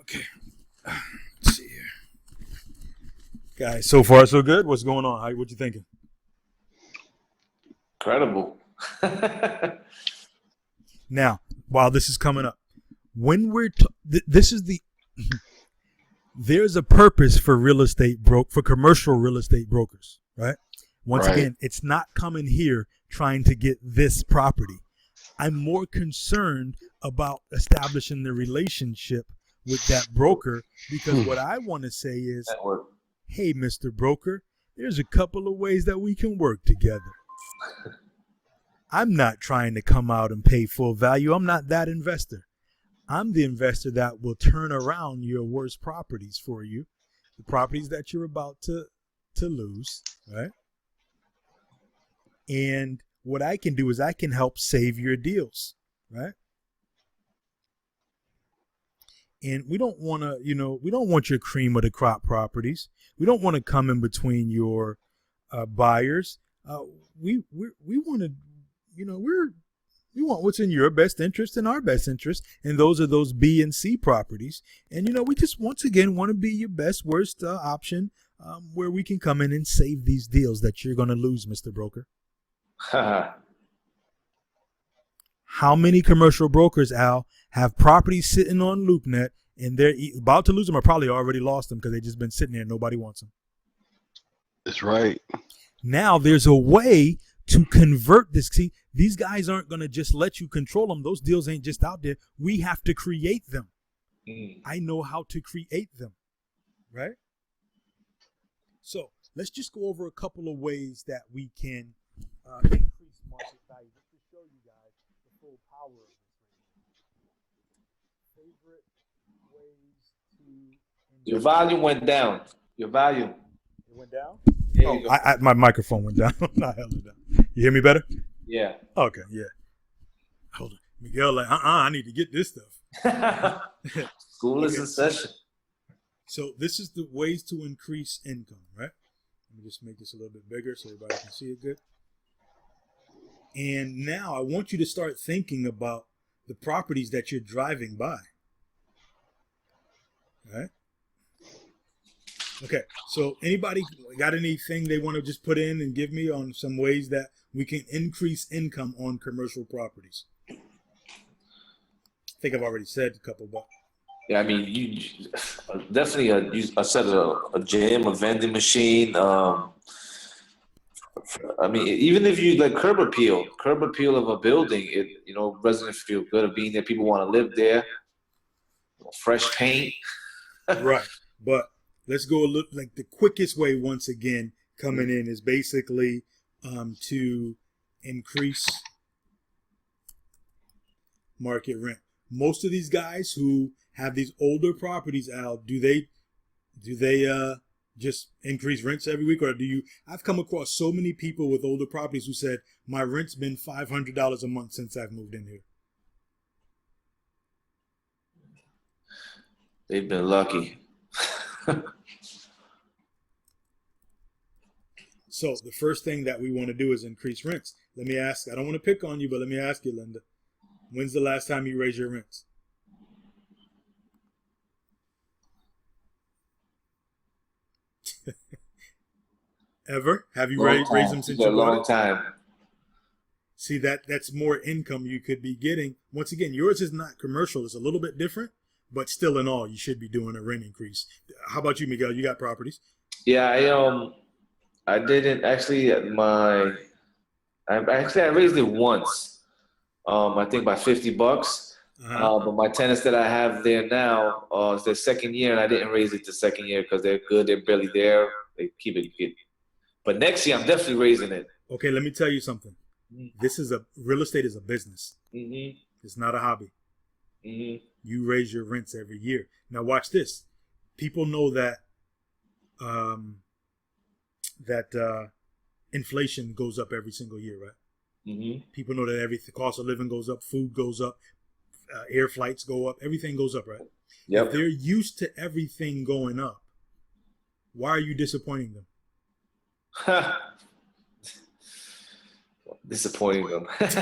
Okay. Let's see here. Guys, so far so good. What's going on? What you thinking? Incredible. Now, while this is coming up, when we're there's a purpose for for commercial real estate brokers, right? Once Right. again, it's not coming here trying to get this property. I'm more concerned about establishing the relationship with that broker, because what I want to say is, Network. hey, Mr. Broker, there's a couple of ways that we can work together. I'm not trying to come out and pay full value. I'm not that investor. I'm the investor that will turn around your worst properties for you, the properties that you're about to lose, right? And what I can do is I can help save your deals, right? And we don't want to, we don't want your cream of the crop properties. We don't want to come in between your buyers. We want to, we want what's in your best interest and our best interest, and those are those B and C properties. And we just once again want to be your best worst option, where we can come in and save these deals that you're going to lose, Mr. Broker. How many commercial brokers, Al, have properties sitting on LoopNet and they're about to lose them, or probably already lost them because they've just been sitting there and nobody wants them? That's right. Now there's a way to convert this. See, these guys aren't going to just let you control them. Those deals ain't just out there. We have to create them. I know how to create them, right? So let's just go over a couple of ways that we can increase market value, just to show you guys the full power of this. Favorite ways to Your volume went down. Your volume. It went down? There you go. My microphone went down. I held it down. You hear me better? Yeah. Okay, yeah. Hold on. Miguel, like, I need to get this stuff. School is in session. So this is the ways to increase income, right? Let me just make this a little bit bigger so everybody can see it good. And now I want you to start thinking about the properties that you're driving by. All right? Okay, so anybody got anything they want to just put in and give me on some ways that we can increase income on commercial properties? I think I've already said a couple, but Yeah, I mean, you definitely I said a gym, a vending machine. I mean, even if you like curb appeal of a building, residents feel good of being there. People want to live there. Fresh paint. right. But let's go a little, like the quickest way once again coming in is basically to increase market rent. Most of these guys who have these older properties, Al, do they just increase rents every week, or do you? I've come across so many people with older properties who said my rent's been $500 a month since I've moved in here. They've been lucky. So the first thing that we want to do is increase rents. Let me ask, I don't want to pick on you, but let me ask you, Linda, when's the last time you raised your rents? Ever? Have you raised them since you a bought long it? time. See, that's more income you could be getting. Once again, yours is not commercial. It's a little bit different, but still in all, you should be doing a rent increase. How about you, Miguel? You got properties? Yeah, I didn't actually. I raised it once. I think by $50. But my tenants that I have there now, it's their second year, and I didn't raise it the second year because they're good. They're barely there. They keep it good. But next year, I'm definitely raising it. Okay, let me tell you something. Real estate is a business. Mm-hmm. It's not a hobby. Mm-hmm. You raise your rents every year. Now watch this. People know that inflation goes up every single year, right? Mm-hmm. People know that the cost of living goes up, food goes up, air flights go up, everything goes up, right? Yep. If they're used to everything going up, why are you disappointing them? Disappointing them. That's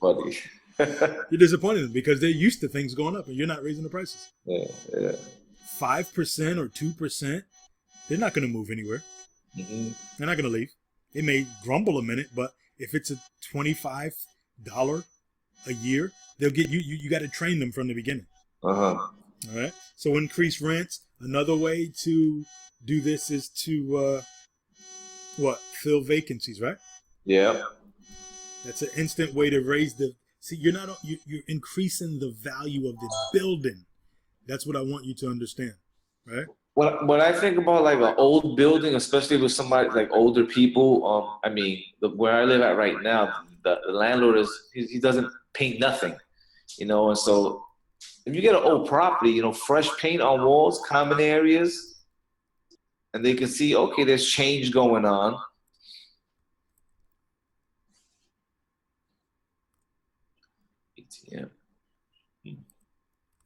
funny. You're disappointing them because they're used to things going up and you're not raising the prices. Yeah. 5% or 2%, they're not going to move anywhere. Mm-hmm. They're not going to leave. It may grumble a minute, but if it's a $25 a year, they'll get you. You got to train them from the beginning. All right. So increase rents. Another way to do this is to what? Fill vacancies, right? Yeah. That's an instant way to raise the. See, you're increasing the value of the building. That's what I want you to understand, right? When I think about like an old building, especially with somebody like older people, I mean, where I live at right now, the landlord he doesn't paint nothing, and so if you get an old property, fresh paint on walls, common areas, and they can see, okay, there's change going on. ATM.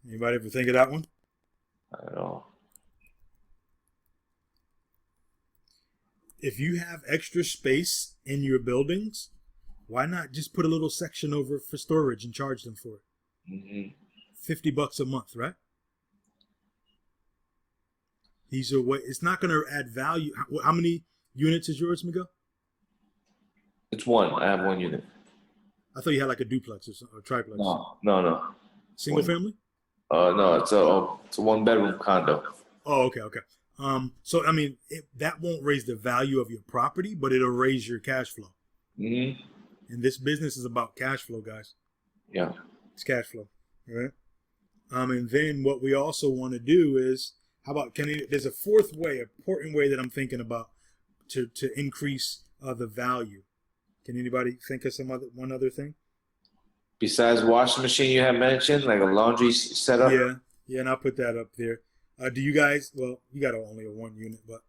Anybody ever think of that one? I don't know. If you have extra space in your buildings, why not just put a little section over for storage and charge them for it? Mm-hmm. $50 a month, right? These are what it's not going to add value. How many units is yours, Miguel? It's one. I have one unit. I thought you had like a duplex or triplex. No. Single One. family? No, it's a one-bedroom condo. Oh, okay. So I mean, that won't raise the value of your property, but it'll raise your cash flow. Mm-hmm. And this business is about cash flow, guys. Yeah. It's cash flow, right? And then what we also want to do is, how about there's a fourth way, important way that I'm thinking about to increase the value. Can anybody think of one other thing? Besides washing machine, you have mentioned like a laundry setup. Yeah, and I'll put that up there. Do you guys? Well, you got only a one unit, but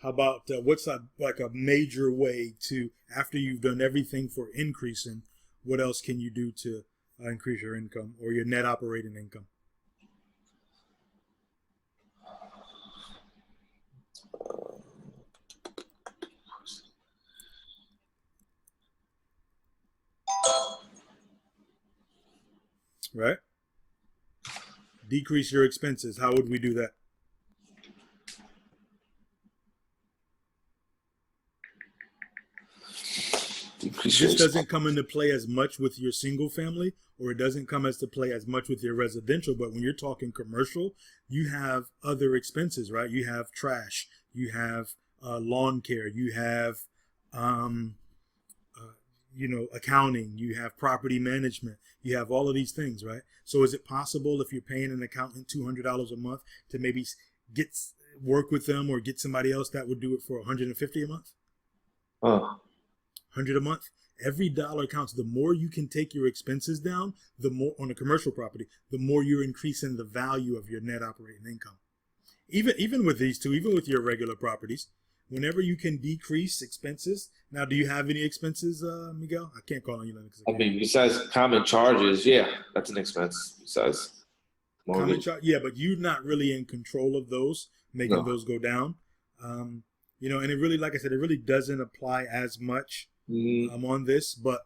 how about what's like a major way to, after you've done everything for increasing, what else can you do to increase your income or your net operating income? Right? Decrease your expenses. How would we do that? This doesn't come into play as much with your single family, or it doesn't come into play as much with your residential. But when you're talking commercial, you have other expenses, right? You have trash, you have lawn care, you have accounting, you have property management, you have all of these things, right? So is it possible, if you're paying an accountant $200 a month, to maybe work with them or get somebody else that would do it for $150 a month? $100 a month? Every dollar counts. The more you can take your expenses down, the more, on a commercial property, the more you're increasing the value of your net operating income. Even with these two, even with your regular properties, whenever you can decrease expenses. Now, do you have any expenses, Miguel? I can't call on you. I mean, besides common charges, yeah, that's an expense. Besides common charge, yeah, but you're not really in control of those, making those go down. And it really, like I said, it really doesn't apply as much on this, but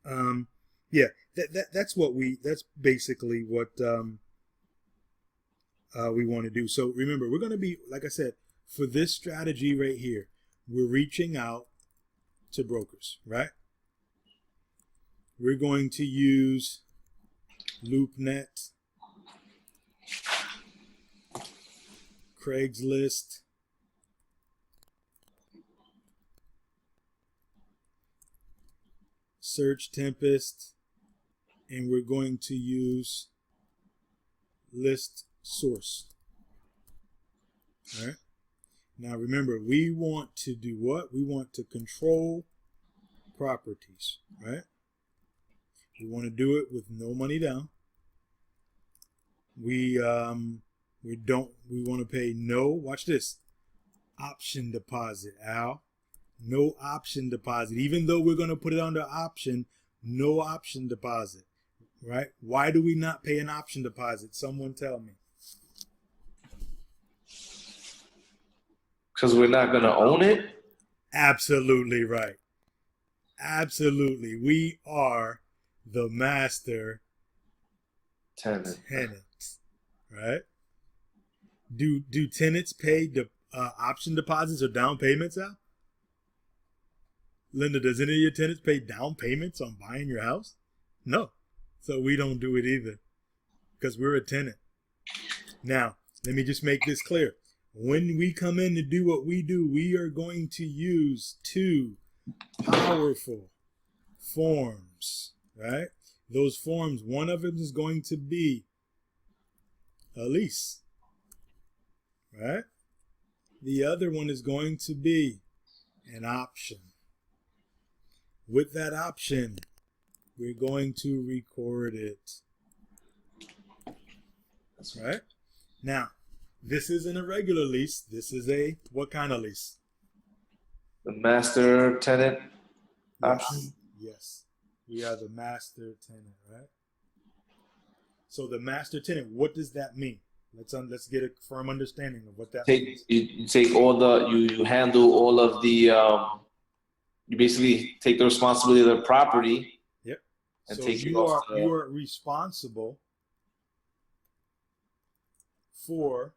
that's basically what we want to do. So remember, we're going to be, like I said, for this strategy right here, we're reaching out to brokers, right? We're going to use LoopNet, Craigslist, Search Tempest, and we're going to use List Source. All right. Now remember, we want to do what? We want to control properties, right? We want to do it with no money down. We want to pay no, watch this, option deposit, Al. No option deposit. Even though we're going to put it under option, no option deposit, right? Why do we not pay an option deposit? Someone tell me. Because we're not going to own it? Absolutely right. Absolutely. We are the master tenants, right? Do tenants pay option deposits or down payments out? Linda, does any of your tenants pay down payments on buying your house? No. So we don't do it either because we're a tenant. Now, let me just make this clear. When we come in to do what we do, we are going to use two powerful forms, right? Those forms, one of them is going to be a lease, right? The other one is going to be an option. With that option, we're going to record it, right? Now, this isn't a regular lease. This is what kind of lease? The master tenant option. Yes. We are the master tenant, right? So the master tenant, what does that mean? Let's get a firm understanding of what that means. You take you handle all of the you basically take the responsibility of the property. Yep. And so take you are responsible for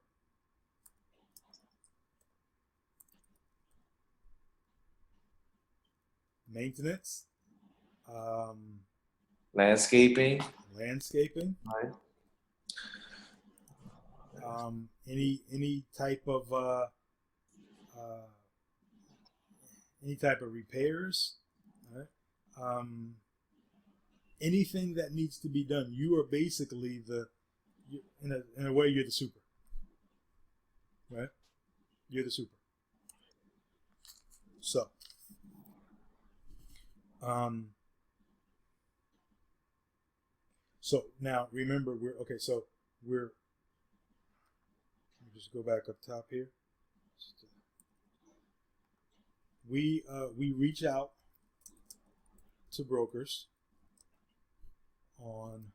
maintenance, landscaping, right? Any type of repairs, right? Anything that needs to be done. You are basically in a way you're the super, right? You're the super. So, so now remember we're let me just go back up top here. We reach out to brokers on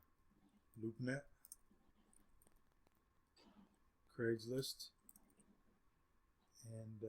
LoopNet, Craigslist, and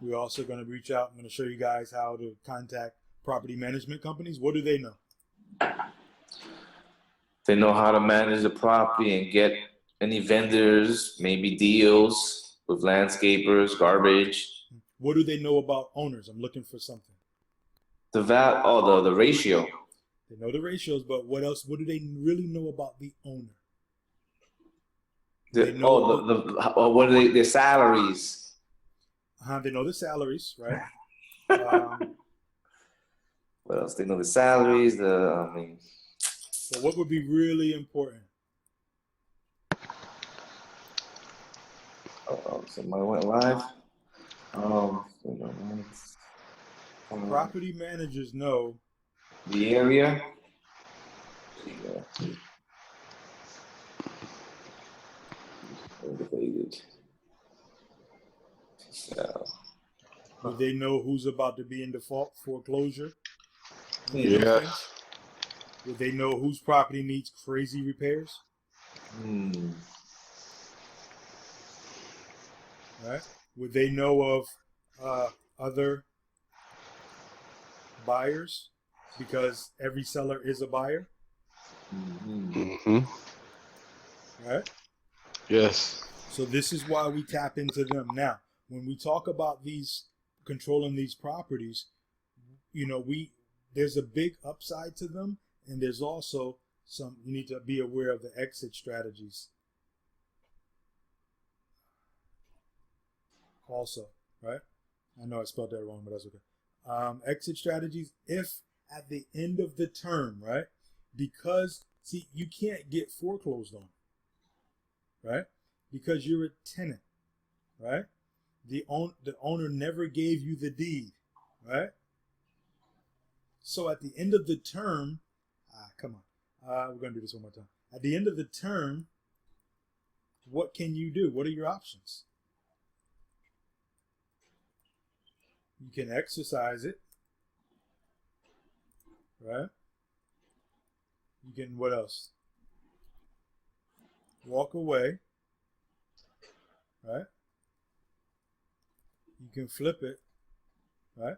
we're also going to reach out. I'm going to show you guys how to contact property management companies. What do they know? They know how to manage the property and get any vendors, maybe deals with landscapers, garbage. What do they know about owners? I'm looking for something. The ratio. They know the ratios, but what else? What do they really know about the owner? What are their salaries? They know the salaries, right? What else? They know the salaries. So what would be really important? Somebody went live. Property managers know the area. Would they know who's about to be in default, foreclosure? Yeah. Would they know whose property needs crazy repairs? Right? Would they know of other buyers? Because every seller is a buyer. Right? Yes. So this is why we tap into them. Now, when we talk about controlling these properties, there's a big upside to them, and there's also you need to be aware of the exit strategies. Also, right? I know I spelled that wrong, but that's okay. Exit strategies, if at the end of the term, right? Because, see, you can't get foreclosed on, right? Because you're a tenant, right? The owner never gave you the deed, right? So at the end of the term, come on, we're going to do this one more time. At the end of the term, what can you do? What are your options? You can exercise it, right? You can, what else? Walk away, right? You can flip it, right?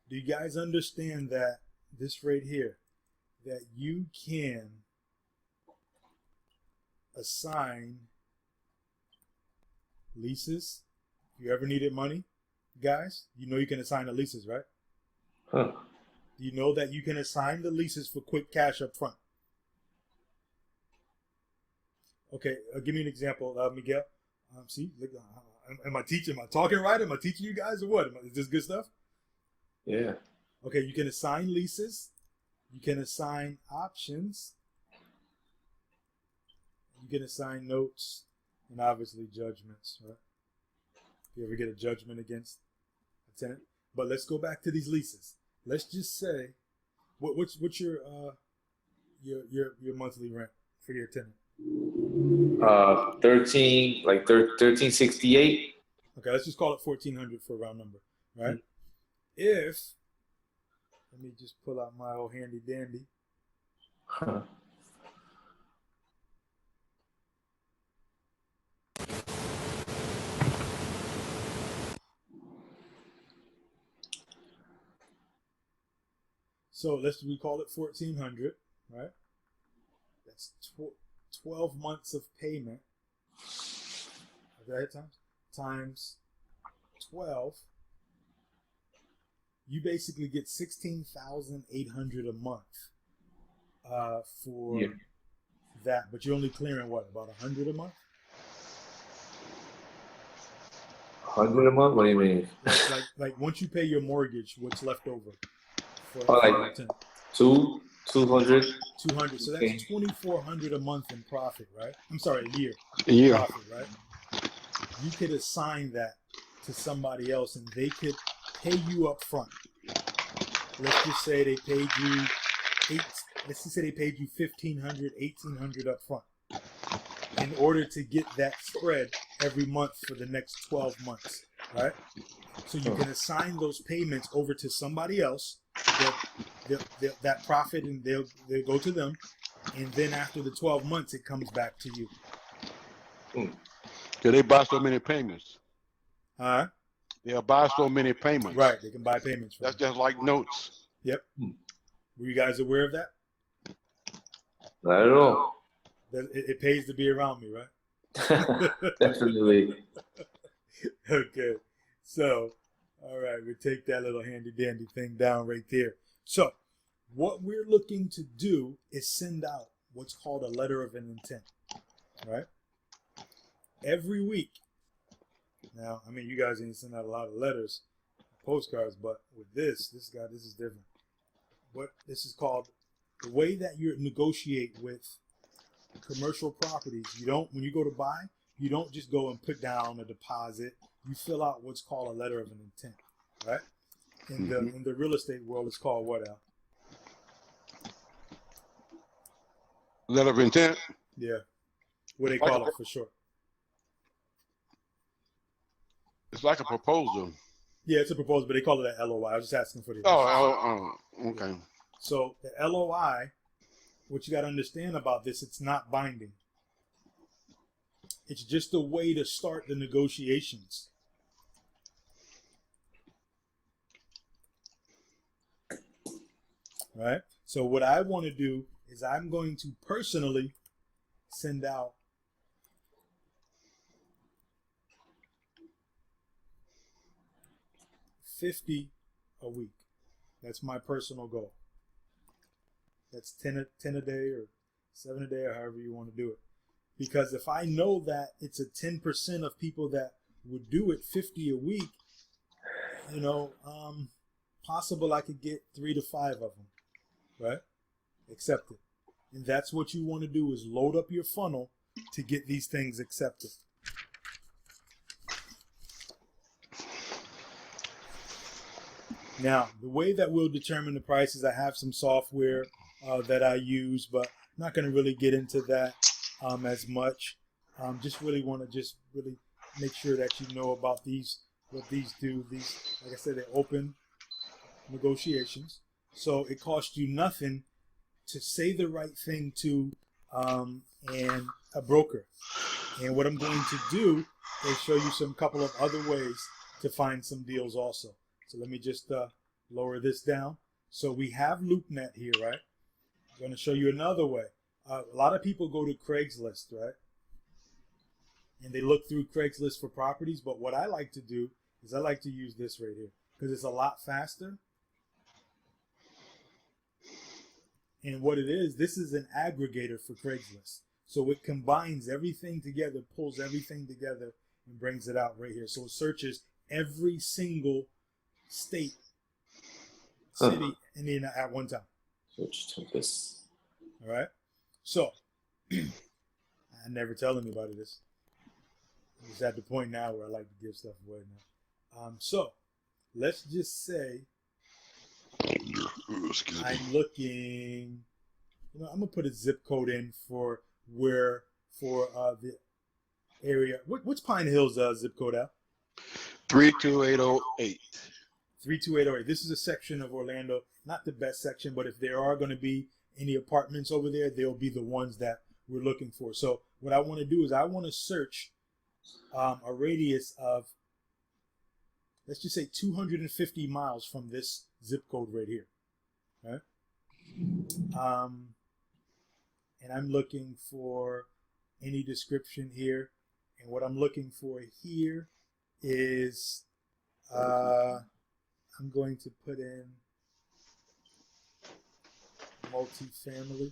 Do you guys understand that this right here, that you can assign leases? If you ever needed money, guys, you know you can assign the leases, right? Huh. Do you know that you can assign the leases for quick cash up front? Okay, give me an example, Miguel. See, look, am I teaching? Am I talking right? Am I teaching you guys or what? Is this good stuff? Yeah. Okay, you can assign leases. You can assign options. You can assign notes and obviously judgments, right? If you ever get a judgment against a tenant. But let's go back to these leases. Let's just say, what's your monthly rent for your tenant? 1368. Okay, let's just call it 1,400 for a round number, right? If, let me just pull out my old handy dandy. Huh. So we call it 1,400, right? That's 12 months of payment. Okay, times 12. You basically get 16,800 a month for that, but you're only clearing what, about 100 a month? 100 a month? What do you mean? Like once you pay your mortgage, what's left over? Oh, like 200. 200. So that's 2,400 a month in profit, right? I'm sorry, a year. Yeah. Profit, right? You could assign that to somebody else, and they could pay you up front. Let's just say they paid you $1,500, $1,800 up front in order to get that spread every month for the next 12 months, right? So you can assign those payments over to somebody else, that profit, and they'll go to them, and then after the 12 months, it comes back to you. They buy so many payments. Huh? They'll buy so many payments. Right, they can buy payments. That's just like notes. Yep. Were you guys aware of that? Not at all. It pays to be around me, right? Definitely. Okay. So, all right, we take that little handy dandy thing down right there. So, what we're looking to do is send out what's called a letter of an intent, right? Every week. Now, I mean, you guys need to send out a lot of letters, postcards, but with this is different. What this is called, the way that you negotiate with commercial properties, when you go to buy, you don't just go and put down a deposit. You fill out what's called a letter of an intent, right? In the real estate world, it's called what, Al? Letter of intent? Yeah. What they call it for short? It's like a proposal. Yeah, it's a proposal, but they call it an LOI. I was just asking for the. Okay. So the LOI, what you got to understand about this, it's not binding. It's just a way to start the negotiations. Right? So what I want to do is I'm going to personally send out $50 a week. That's my personal goal. That's 10 a day or 7 a day or however you want to do it. Because if I know that it's a 10% of people that would do it, 50 a week, possible I could get 3 to 5 of them, right? Accepted. And that's what you want to do, is load up your funnel to get these things accepted. Now, the way that we'll determine the prices, I have some software that I use, but I'm not going to really get into that as much. Just really want to really make sure that you know about what these do. These, like I said, they're open negotiations. So it costs you nothing to say the right thing to and a broker. And what I'm going to do is show you some couple of other ways to find some deals also. So let me just lower this down. So we have LoopNet here, right? I'm going to show you another way. A lot of people go to Craigslist, right? And they look through Craigslist for properties. But what I like to do is I like to use this right here because it's a lot faster. And what it is, this is an aggregator for Craigslist. So it combines everything together, pulls everything together, and brings it out right here. So it searches every single state, city, and at one time. Search Tempest. All right. So I never tell anybody this. It's at the point now where I like to give stuff away now. So let's just say I'm looking. I'm gonna put a zip code in for the area. What's Pine Hills zip code out? 32808. 32808. This is a section of Orlando, not the best section, but if there are going to be any apartments over there, they'll be the ones that we're looking for. So what I want to do is I want to search a radius of, let's just say 250 miles from this zip code right here. Right? And I'm looking for any description here. And what I'm looking for here is I'm going to put in multifamily.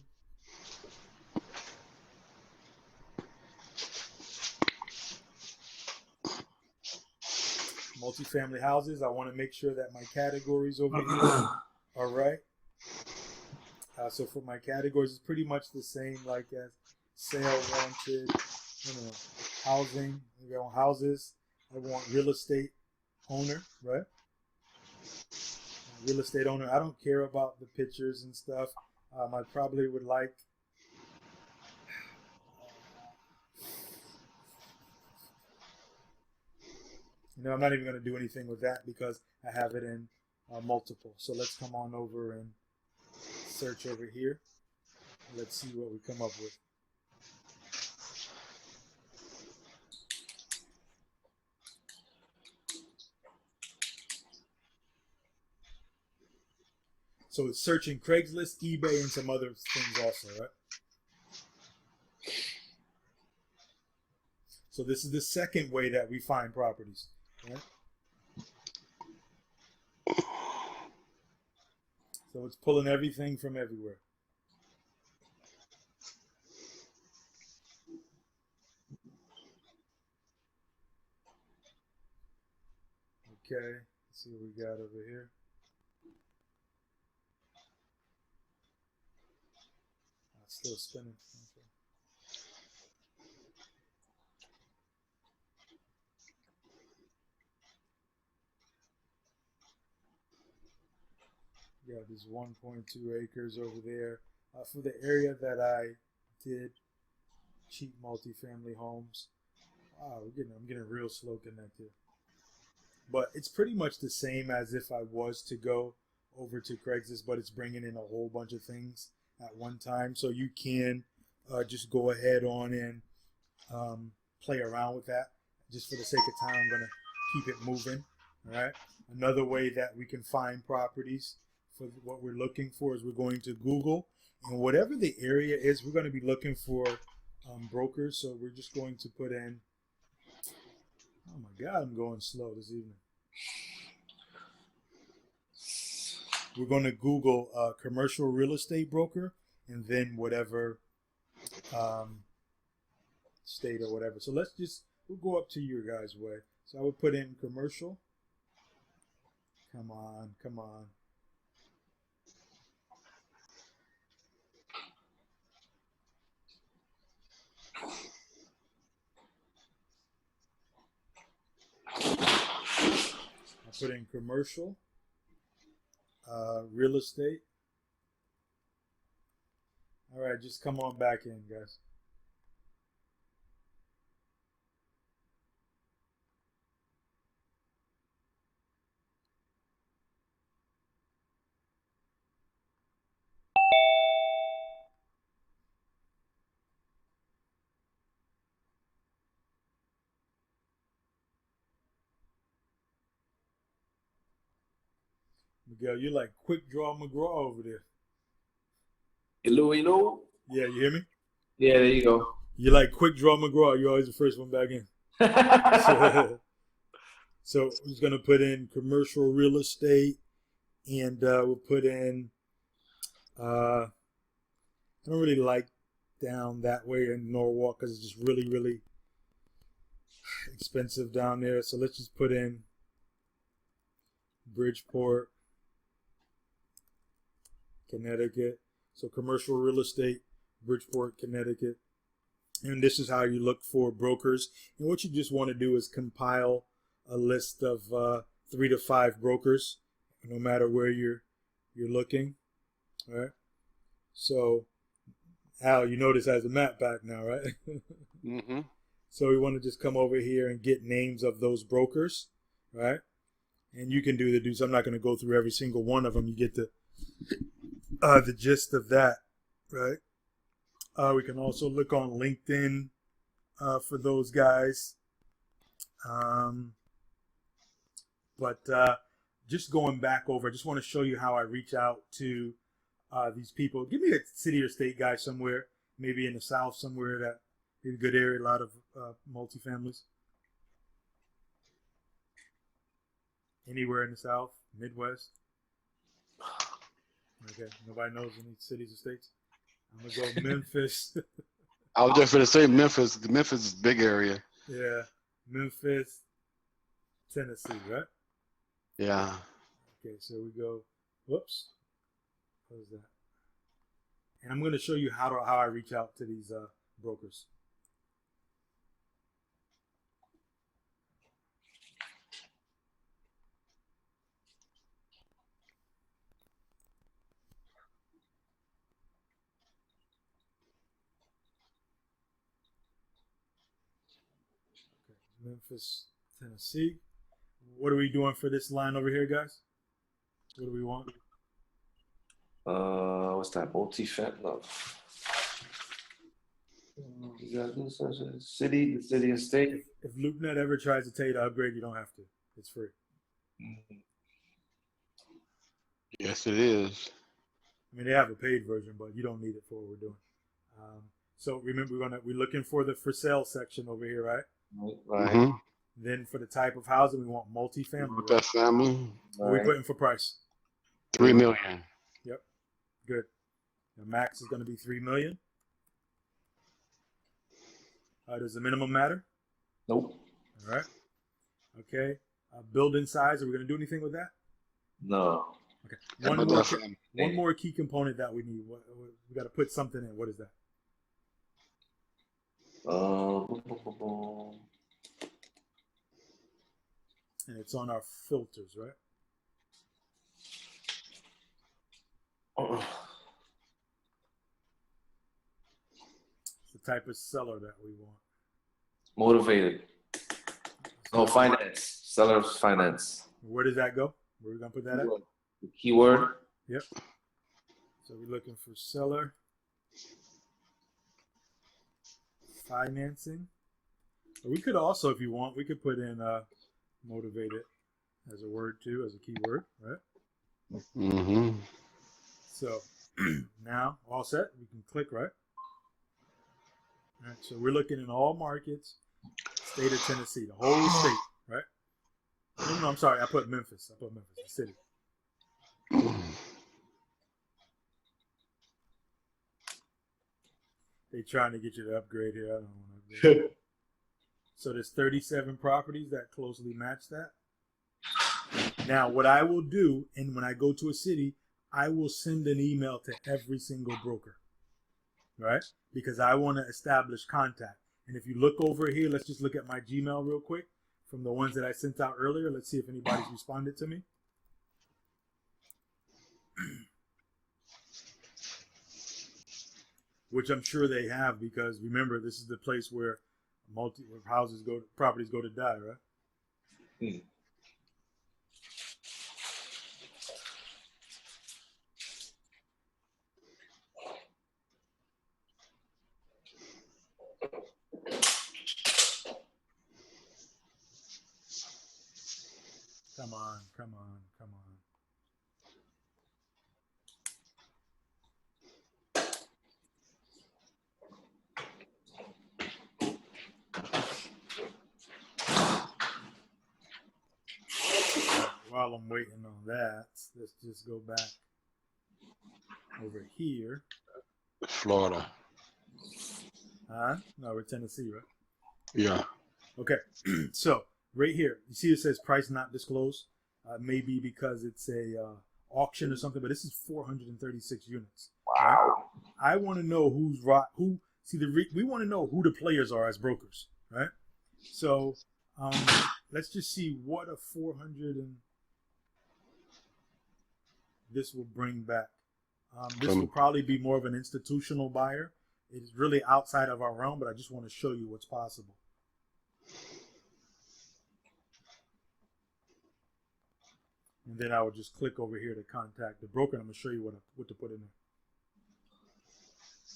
Multifamily houses. I want to make sure that my categories over here are right. So for my categories, it's pretty much the same like as sale, wanted, housing. We want houses. I want real estate owner, right? Real estate owner. I don't care about the pictures and stuff. I probably would like I'm not even going to do anything with that because I have it in multiple. So let's come on over and search over here. Let's see what we come up with. So it's searching Craigslist, eBay, and some other things also, right? So this is the second way that we find properties, right? So it's pulling everything from everywhere. Okay, let's see what we got over here. It's still spinning. Okay. Yeah, there's 1.2 acres over there. For the area that I did cheap multifamily homes. Wow, I'm getting real slow connected. But it's pretty much the same as if I was to go over to Craigslist, but it's bringing in a whole bunch of things at one time. So you can just go ahead on and play around with that. Just for the sake of time, I'm going to keep it moving. All right. Another way that we can find properties for what we're looking for is we're going to Google, and whatever the area is, we're going to be looking for brokers. So we're just going to put in, oh my God, I'm going slow this evening. We're going to Google commercial real estate broker and then whatever state or whatever. So we'll go up to your guys' way. So I would put in commercial. Come on, come on. I put in commercial, real estate. All right, just come on back in, guys. go. You're like Quick Draw McGraw over there. Hello. Yeah, you hear me? Yeah, there you go. You're like Quick Draw McGraw. You're always the first one back in. So we're just gonna put in commercial real estate, and we'll put in. I don't really like down that way in Norwalk because it's just really, really expensive down there. So let's just put in Bridgeport, Connecticut. So commercial real estate, Bridgeport, Connecticut. And this is how you look for brokers. And what you just want to do is compile a list of 3 to 5 brokers, no matter where you're looking. All right. So, Al, you notice has a map back now, right? Mm-hmm. So we want to just come over here and get names of those brokers, right? And you can do the dudes. I'm not going to go through every single one of them. You get the gist of that, right? We can also look on LinkedIn for those guys. But just going back over, I just want to show you how I reach out to these people. Give me a city or state guy somewhere, maybe in the South somewhere that maybe a good area, a lot of multifamilies. Anywhere in the South, Midwest. Okay, nobody knows any cities or states. I'm gonna go Memphis. I was just going to say Memphis. Memphis is a big area. Yeah, Memphis, Tennessee, right? Yeah. Okay, so we go. Whoops, what was that? And I'm going to show you how I reach out to these brokers. Okay, Memphis, Tennessee. What are we doing for this line over here, guys? What do we want? What's that? Multi-fat? No. You gotta do such a city, the city and state. If LoopNet ever tries to tell you to upgrade, you don't have to. It's free. Yes, it is. I mean, they have a paid version, but you don't need it for what we're doing. So remember, we're looking for the for sale section over here, right? Right. Mm-hmm. Then for the type of housing, we want multifamily. Right? Multifamily. What are we putting for price? 3 million. Yep. Good. The max is going to be 3 million. Does the minimum matter? Nope. All right. Okay. Building size. Are we going to do anything with that? No. Okay. Multifamily. One more key component that we need. We got to put something in. What is that? And it's on our filters, right? It's the type of seller that we want. Motivated. No, finance. Seller's finance. Where does that go? Where are we going to put that at? The keyword. Yep. So we're looking for seller financing. Or we could also, if you want, we could put in motivated as a word too, as a keyword, right? Mm-hmm. So now all set. We can click, right? All right. So we're looking in all markets, state of Tennessee, the whole state, right? No, I'm sorry. I put Memphis, the city. They trying to get you to upgrade here. I don't want to upgrade. So there's 37 properties that closely match that. Now, what I will do, and when I go to a city, I will send an email to every single broker, right? Because I want to establish contact. And if you look over here, let's just look at my Gmail real quick from the ones that I sent out earlier. Let's see if anybody's responded to me. Which I'm sure they have, because remember, this is the place where properties go to die, right? Come on. while I'm waiting on that, let's just go back over here. Florida. No, we're Tennessee, right? Yeah. Okay. So right here, you see it says price not disclosed. Maybe because it's a auction or something, but this is 436 units. Wow. Right? I want to know who's who. See, we want to know who the players are as brokers, right? So let's just see what a 400 and this will bring back. This will probably be more of an institutional buyer. It's really outside of our realm, but I just want to show you what's possible. And then I would just click over here to contact the broker, and I'm going to show you what to put in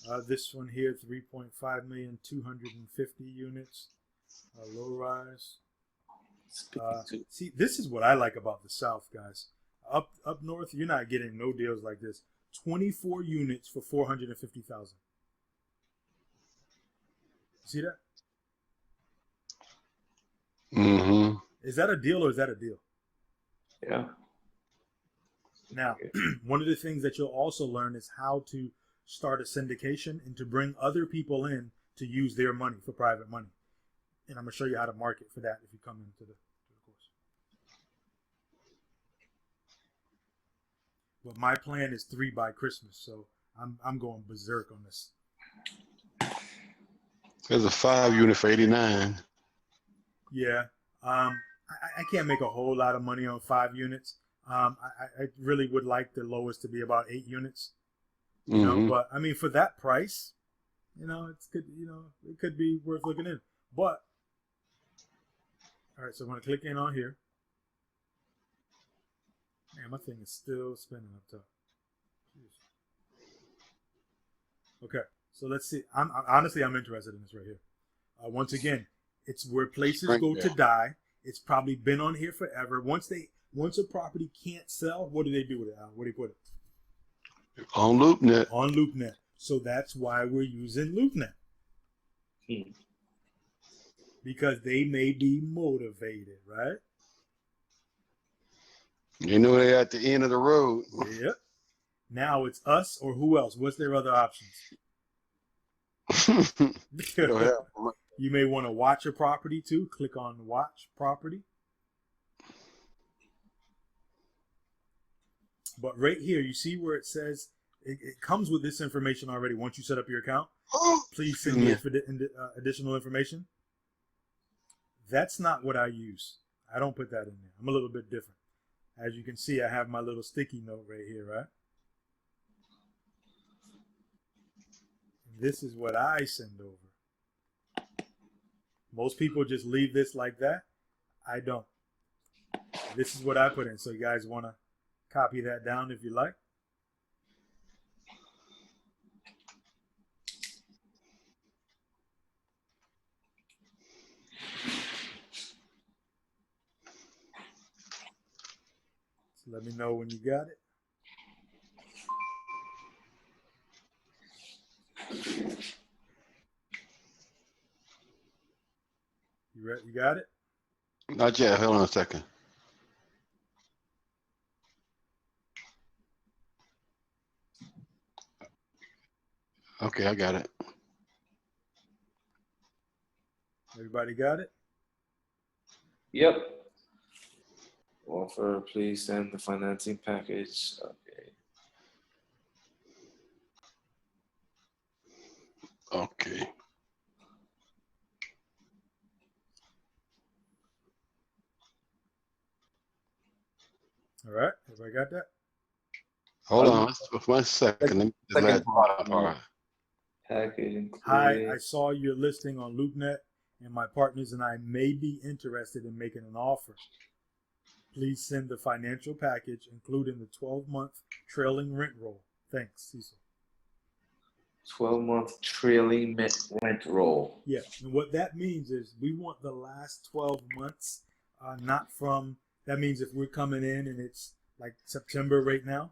there. This one here, 3.5 million, 250 units, low rise. See, this is what I like about the South, guys. Up north, you're not getting no deals like this. 24 units for 450,000. See that? Mm-hmm. Is that a deal or is that a deal? Yeah. Now, one of the things that you'll also learn is how to start a syndication and to bring other people in to use their money for private money. And I'm going to show you how to market for that if you come into the course. But my plan is 3 by Christmas, so I'm going berserk on this. There's a 5 unit for 89. Yeah. I can't make a whole lot of money on 5 units. I really would like the lowest to be about 8 units. You know, but I mean, for that price, you know, it's good. You know, it could be worth looking in. But all right, so I'm gonna click in on here. Man, my thing is still spinning up top. Jeez. Okay, so let's see. I'm honestly interested in this right here. Once again, it's where places go to die. It's probably been on here forever. Once a property can't sell, what do they do with it, Al? Where do you put it? On LoopNet. On LoopNet. So that's why we're using LoopNet. Because they may be motivated, right? You know they're at the end of the road. Yep. Now it's us or who else? What's their other options? You may want to watch a property too. Click on watch property. But right here, you see where it says it comes with this information already. Once you set up your account, please send me additional information. That's not what I use. I don't put that in there. I'm a little bit different. As you can see, I have my little sticky note right here, right? And this is what I send over. Most people just leave this like that. I don't. This is what I put in. So you guys want to copy that down if you like. So let me know when you got it. You got it? Not yet. Hold on a second. Okay, I got it. Everybody got it? Yep. Offer, please send the financing package. Okay. Okay. All right. Everybody got that? Hold on. 1 second. Let me just Second let part. Package included. Hi, I saw your listing on LoopNet, and my partners and I may be interested in making an offer. Please send the financial package, including the 12-month trailing rent roll. Thanks, Cecil. 12-month trailing rent roll. Yeah, and what that means is we want the last 12 months, not from, that means if we're coming in and it's like September right now,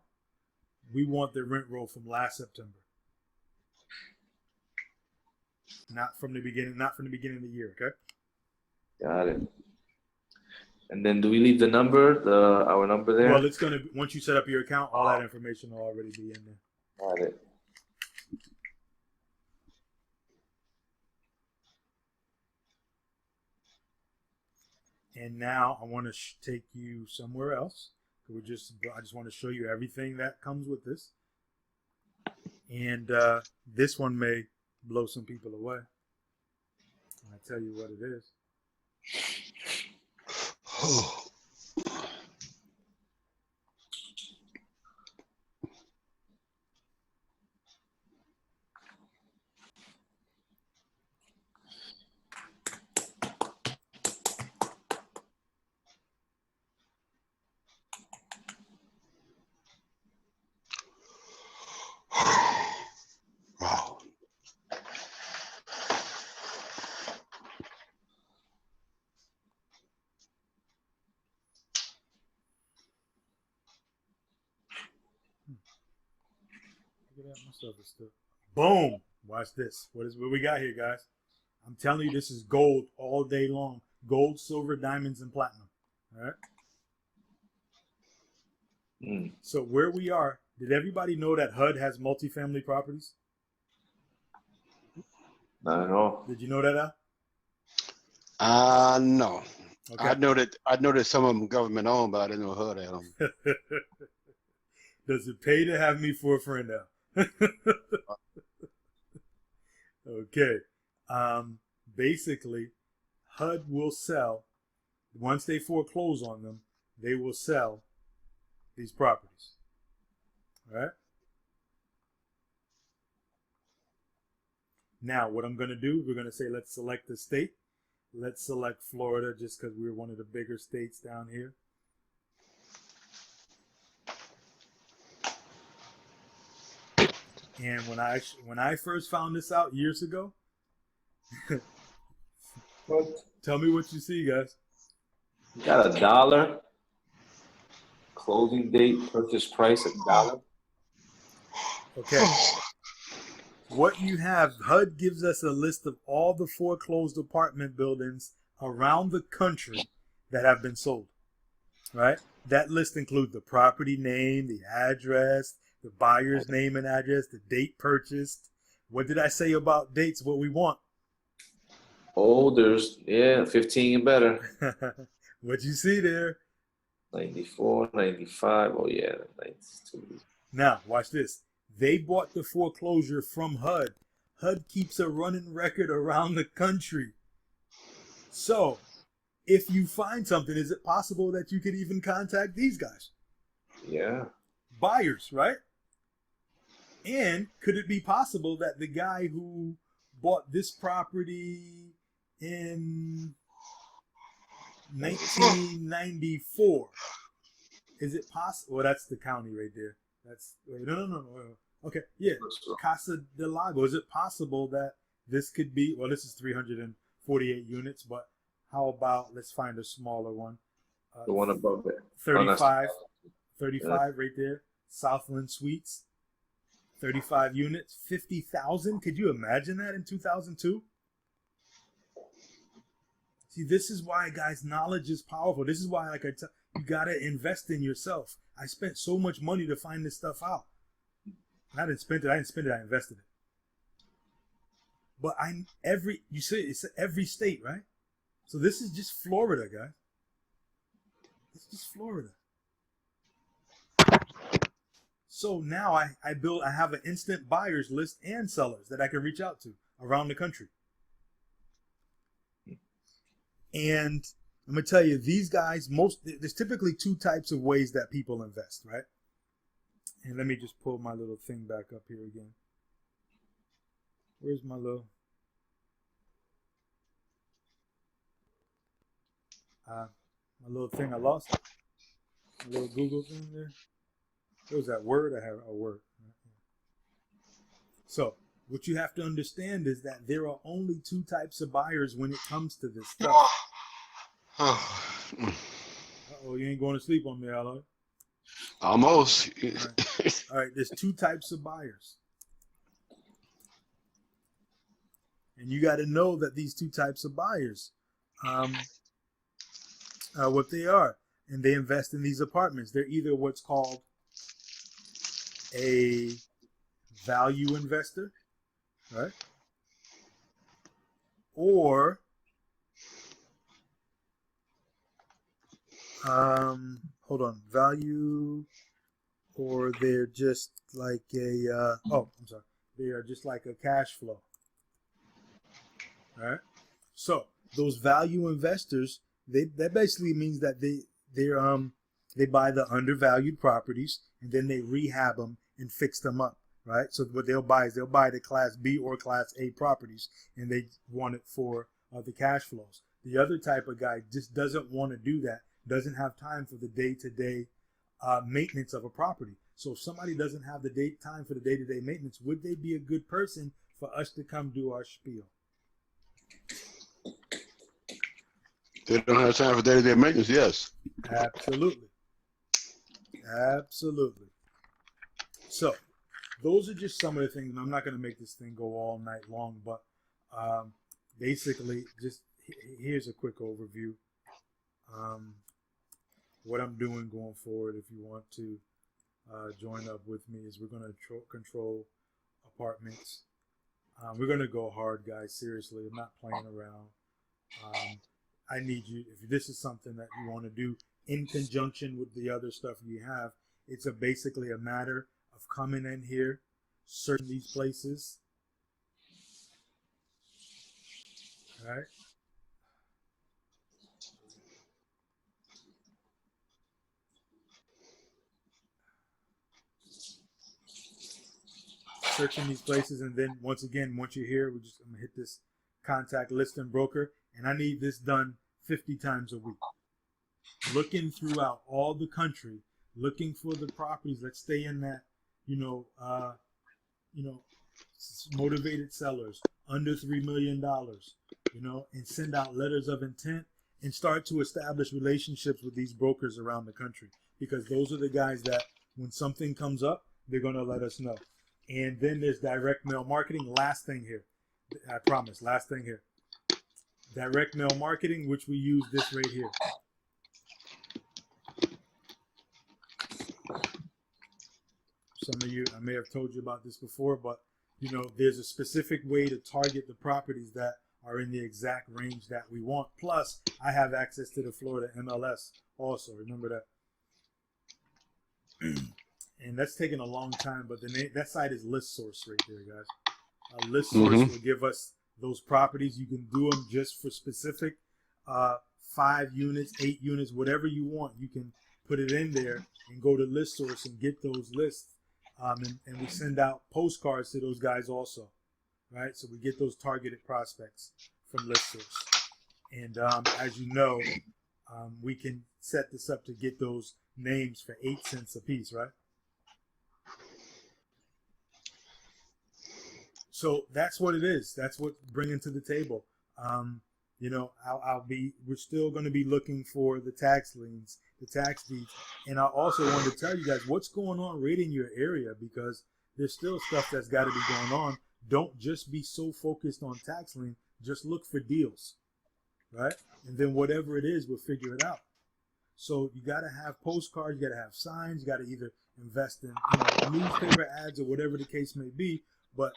we want the rent roll from last September. Not from the beginning of the year, okay? Got it. And then do we leave the number, our number there? Well, it's gonna once you set up your account, all that information will already be in there. Got it. And now I want to take you somewhere else. I just want to show you everything that comes with this. And this one may blow some people away. I tell you what it is. Wow. Look at that, my stuff is still. Boom! Watch this. What we got here, guys? I'm telling you, this is gold all day long. Gold, silver, diamonds, and platinum. All right. So where we are, did everybody know that HUD has multifamily properties? Not at all. Did you know that, Al? No. Okay. I know that some of them government owned, but I didn't know HUD had them. Does it pay to have me for a friend now? Okay. Basically, HUD will sell, once they foreclose on them, they will sell these properties. All right? Now, what I'm going to do, we're going to say, let's select the state. Let's select Florida just because we're one of the bigger states down here. And when I first found this out years ago, What? Tell me what you see, guys. You got $1. Closing date, purchase price $1. Okay. What you have, HUD gives us a list of all the foreclosed apartment buildings around the country that have been sold. Right? That list includes the property name, the address, the buyer's name and address, the date purchased. What did I say about dates? What we want? Oh, there's 15 and better. What you see there? 94, 95. Oh yeah, 92. Now, watch this. They bought the foreclosure from HUD. HUD keeps a running record around the country. So, if you find something, is it possible that you could even contact these guys? Yeah. Buyers, right? And could it be possible that the guy who bought this property in 1994, is it possible? Well, that's the county right there. That's no. Okay, yeah, Casa del Lago. Is it possible that this could be? Well, this is 348 units, but how about let's find a smaller one? The one above it. 35 right there. Southland Suites, 35 units, 50,000. Could you imagine that in 2002? See, this is why, guys, knowledge is powerful. This is why, like I tell you, gotta invest in yourself. I spent so much money to find this stuff out. I didn't spend it. I invested it. But you say it's every state, right? So this is just Florida, guys. It's just Florida. So now I have an instant buyers list and sellers that I can reach out to around the country. And I'm going to tell you, these guys, there's typically two types of ways that people invest, right? And let me just pull my little thing back up here again. Where's my little thing I lost? My little Google thing there. What was that word? I have a word. So what you have to understand is that there are only two types of buyers when it comes to this stuff. Uh-oh, you ain't going to sleep on me, Aloy. Almost. All right, there's two types of buyers. And you got to know that these two types of buyers, what they are. And they invest in these apartments. They're either what's called a value investor, right? Or hold on, value, or they're just like a they are just like a cash flow. All right. So those value investors, that basically means that they buy the undervalued properties and then they rehab them and fix them up, right? So what they'll buy is they'll buy the Class B or Class A properties and they want it for the cash flows. The other type of guy just doesn't want to do that, doesn't have time for the day-to-day maintenance of a property. So if somebody doesn't have the time for the day-to-day maintenance, would they be a good person for us to come do our spiel? They don't have time for day-to-day maintenance, yes. Absolutely. Absolutely. So those are just some of the things, and I'm not going to make this thing go all night long, but basically just here's a quick overview. What I'm doing going forward, if you want to join up with me, is we're going to control apartments. We're going to go hard, guys. Seriously, I'm not playing around. I need you, if this is something that you want to do in conjunction with the other stuff you have, it's basically a matter of coming in here, searching these places. All right. Searching these places, and then once you're here, I'm gonna hit this contact listing broker, and I need this done 50 times a week. Looking throughout all the country, looking for the properties that stay in that, motivated sellers under $3 million, and send out letters of intent and start to establish relationships with these brokers around the country, because those are the guys that when something comes up, they're gonna let us know. And then there's direct mail marketing. Last thing here, I promise. Last thing here, direct mail marketing, which we use this right here. Some of you, I may have told you about this before, but there's a specific way to target the properties that are in the exact range that we want. Plus, I have access to the Florida MLS also. Remember that. And that's taken a long time, but that site is ListSource right there, guys. ListSource will give us those properties. You can do them just for specific 5 units, 8 units, whatever you want. You can put it in there and go to ListSource and get those lists. And we send out postcards to those guys also, right? So we get those targeted prospects from ListSource. And as you know, we can set this up to get those names for 8 cents a piece, right? So that's what it is. That's what bringing to the table. We're still going to be looking for the tax liens, the tax deeds. And I also wanted to tell you guys what's going on right in your area, because there's still stuff that's got to be going on. Don't just be so focused on tax lien. Just look for deals, right? And then whatever it is, we'll figure it out. So you got to have postcards, you got to have signs, you got to either invest in newspaper ads or whatever the case may be. But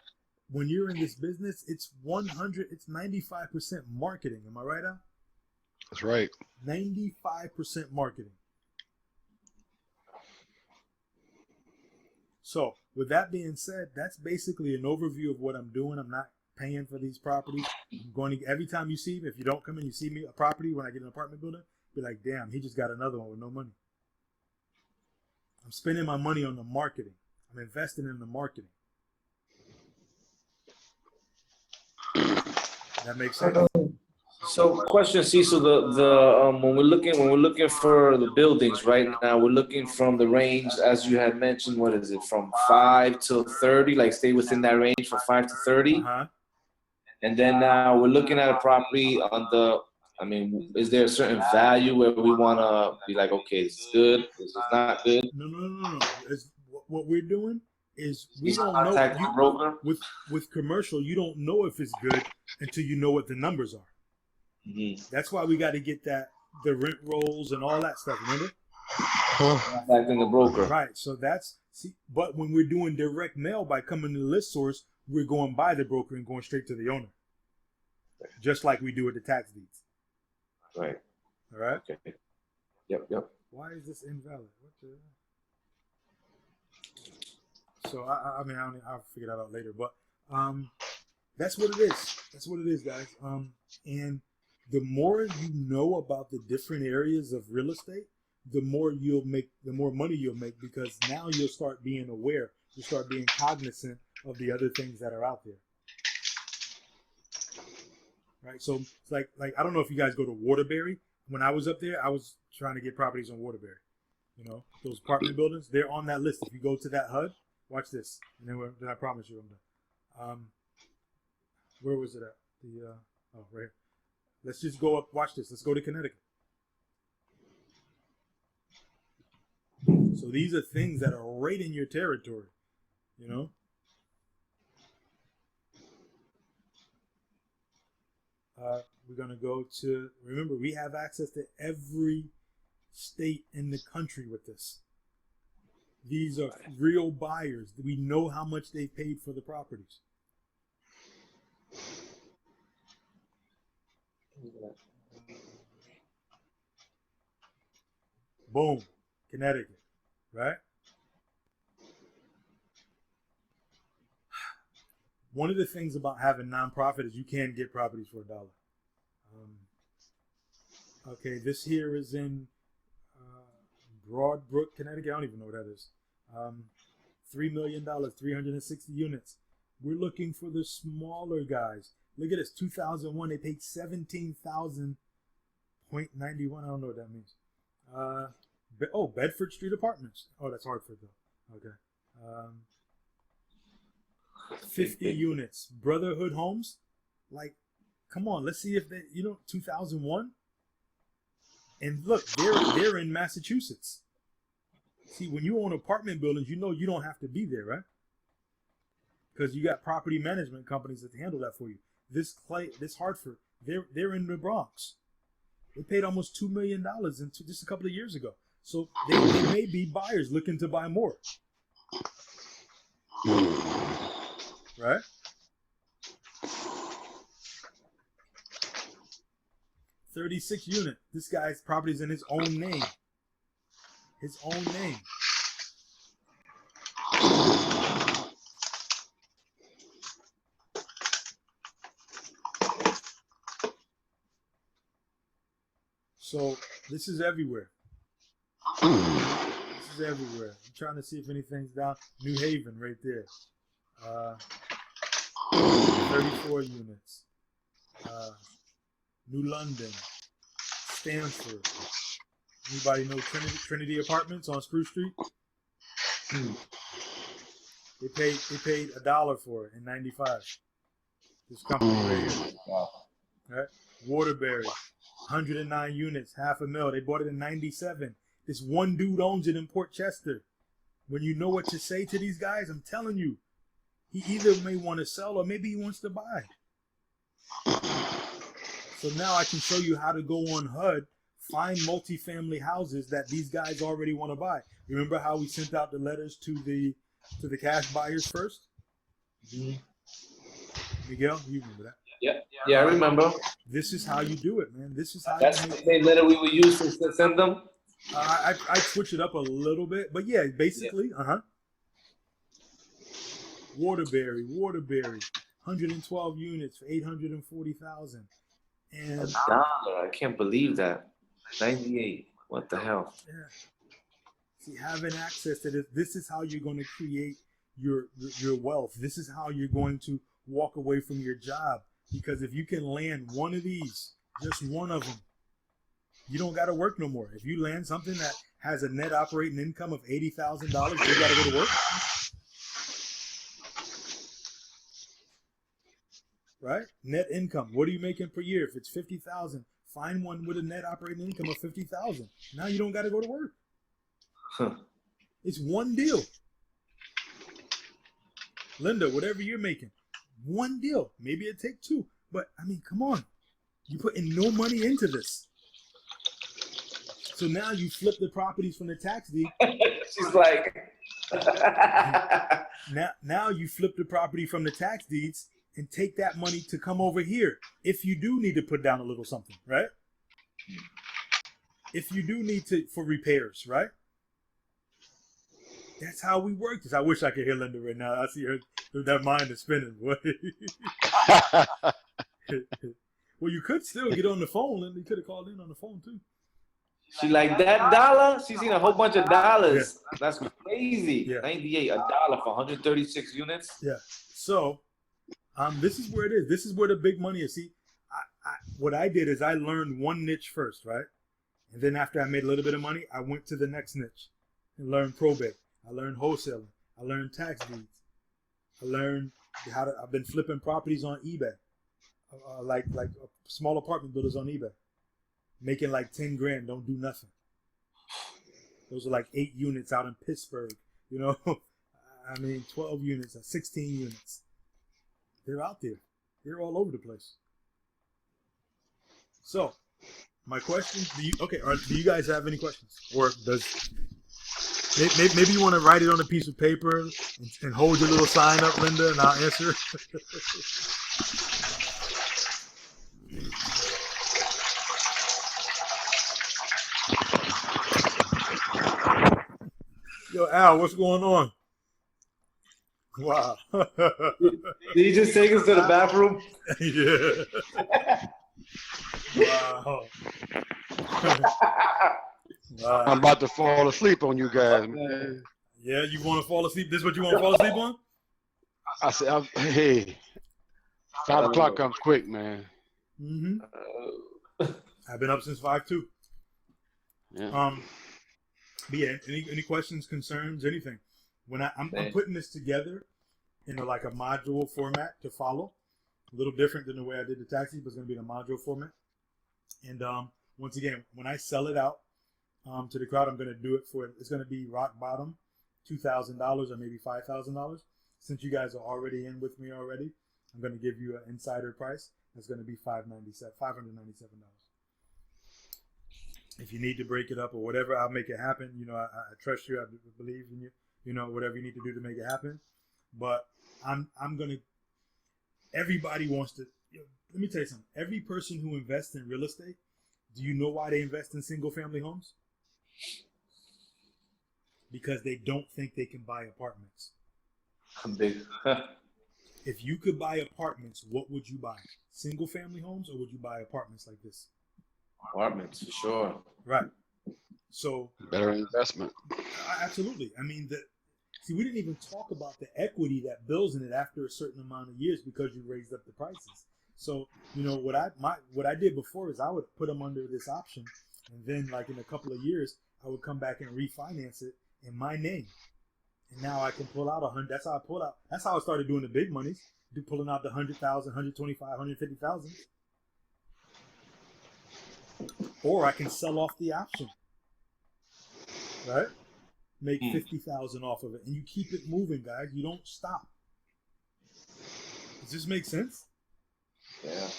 when you're in this business, it's 95% marketing. Am I right, Al? That's right. 95% marketing. So with that being said, that's basically an overview of what I'm doing. I'm not paying for these properties. I'm going to, every time you see me, if you don't come in, you see me a property when I get an apartment building, be like, damn, he just got another one with no money. I'm spending my money on the marketing. I'm investing in the marketing. That makes sense. So, question, Cecil, when we're looking for the buildings right now, we're looking from the range, as you had mentioned. What is it, from 5 to 30? Like, stay within that range from 5 to 30. And then now we're looking at a property on the. I mean, is there a certain value where we want to be like, okay, this is good, this is not good? No. What we're doing is we don't know. With commercial, you don't know if it's good until you know what the numbers are. That's why we got to get that the rent rolls and all that stuff. Remember? Acting the broker. Right. So that's but when we're doing direct mail by coming to the list source, we're going by the broker and going straight to the owner, just like we do with the tax deeds. Right. All right. Okay. Yep. Why is this invalid? What the? So I mean I'll figure that out later, but that's what it is. That's what it is, guys. And the more you know about the different areas of real estate, the more money you'll make, because now you'll start being aware. You start being cognizant of the other things that are out there. Right. So it's like I don't know if you guys go to Waterbury. When I was up there, I was trying to get properties on Waterbury. You know, those apartment buildings, they're on that list. If you go to that HUD, watch this, and then I promise you I'm done. Where was it at? Right here. Let's just go up. Watch this. Let's go to Connecticut. So these are things that are right in your territory, you know. We're going to go to, remember, we have access to every state in the country with this. These are real buyers. We know how much they paid for the properties. Boom, Connecticut, right? One of the things about having nonprofit is you can get properties for $1. Okay, this here is in Broadbrook, Connecticut. I don't even know what that is. $3 million, 360 units. We're looking for the smaller guys. Look at this, 2001. They paid $17,000.91. I don't know what that means. Bedford Street Apartments. Oh, that's Hartford though. Okay. 50 units. Brotherhood Homes. Like, come on, let's see if they, 2001. And look, they're in Massachusetts. See, when you own apartment buildings, you don't have to be there, right? Because you got property management companies that handle that for you. This Hartford, they're in the Bronx. They paid almost $2 million just a couple of years ago. So they may be buyers looking to buy more. Right? $36 unit. This guy's property's in his own name. His own name. So this is everywhere. This is everywhere. I'm trying to see if anything's down. New Haven right there. 34 units. New London. Stanford. Anybody know Trinity Apartments on Spruce Street? They paid $1 for it in '95. This company right here. Wow. Right? Waterbury. 109 units, $500,000. They bought it in '97. This one dude owns it in Port Chester. When you know what to say to these guys, I'm telling you, he either may want to sell or maybe he wants to buy. So now I can show you how to go on HUD, find multifamily houses that these guys already want to buy. Remember how we sent out the letters to the cash buyers first? Mm-hmm. Miguel, you remember that? Yeah, I remember. This is how you do it, man. This is how That's you the same letter we would use to send them. I switch it up a little bit, but yeah, basically, Waterbury, 112 units for $840,000, and $1. I can't believe that. 98. What the hell? Yeah. See, having access to this is how you're going to create your wealth. This is how you're going to walk away from your job, because if you can land one of these, just one of them, you don't got to work no more. If you land something that has a net operating income of $80,000, you got to go to work. Right? Net income. What are you making per year? If it's $50,000, find one with a net operating income of $50,000. Now you don't got to go to work. It's one deal. Linda, whatever you're making, one deal. Maybe it take two, but I mean, come on. You putting no money into this. So now you flip the properties from the tax deed. She's like, now you flip the property from the tax deeds and take that money to come over here. If you do need to put down a little something, right? If you do need to for repairs, right? That's how we work this. I wish I could hear Linda right now. I see her, that mind is spinning. Well, you could still get on the phone, Linda. You could have called in on the phone too. she like that dollar. She's seen a whole bunch of dollars. Yeah. That's crazy. Yeah. 98, $1 for 136 units. Yeah. So, this is where it is. This is where the big money is. See, what I did is I learned one niche first, right? And then after I made a little bit of money, I went to the next niche and learned probate. I learned wholesaling. I learned tax deeds. I learned I've been flipping properties on eBay, like small apartment builders on eBay, making like 10 grand. Don't do nothing. Those are like 8 units out in Pittsburgh. You know, I mean 12 units, 16 units. They're out there. They're all over the place. So, my question: do you guys have any questions, or does maybe you want to write it on a piece of paper and hold your little sign up, Linda, and I'll answer. Yo, Al, what's going on? Wow. Did he just take us to the bathroom? Yeah. Wow. Wow. I'm about to fall asleep on you guys, man. Yeah, you want to fall asleep? This is what you want to fall asleep on? I said, hey, 5 o'clock comes quick, man. Mm-hmm. I've been up since 5 too. Yeah. But yeah, any questions, concerns, anything? When I'm putting this together in a module format to follow, a little different than the way I did the taxi, but it's going to be in a module format. And once again, when I sell it out to the crowd, I'm going to do it it's going to be rock bottom, $2,000 or maybe $5,000. Since you guys are already in with me already, I'm going to give you an insider price. That's going to be $597. If you need to break it up or whatever, I'll make it happen. You know, I trust you. I believe in you. You know, whatever you need to do to make it happen. But I'm gonna. Everybody wants to. Let me tell you something. Every person who invests in real estate, do you know why they invest in single-family homes? Because they don't think they can buy apartments. If you could buy apartments, what would you buy? Single-family homes, or would you buy apartments like this? Apartments, for sure. Right. So Better investment. Absolutely. I mean, we didn't even talk about the equity that builds in it after a certain amount of years because you raised up the prices. So, you know, what I did before is I would put them under this option, and then like in a couple of years, I would come back and refinance it in my name. And now I can pull out 100. That's how I pull out. That's how I started doing the big monies, pulling out the 100,000, 125, 150,000. Or I can sell off the option, right? Make 50,000 off of it, and you keep it moving, guys. You don't stop. Does this make sense? Yeah,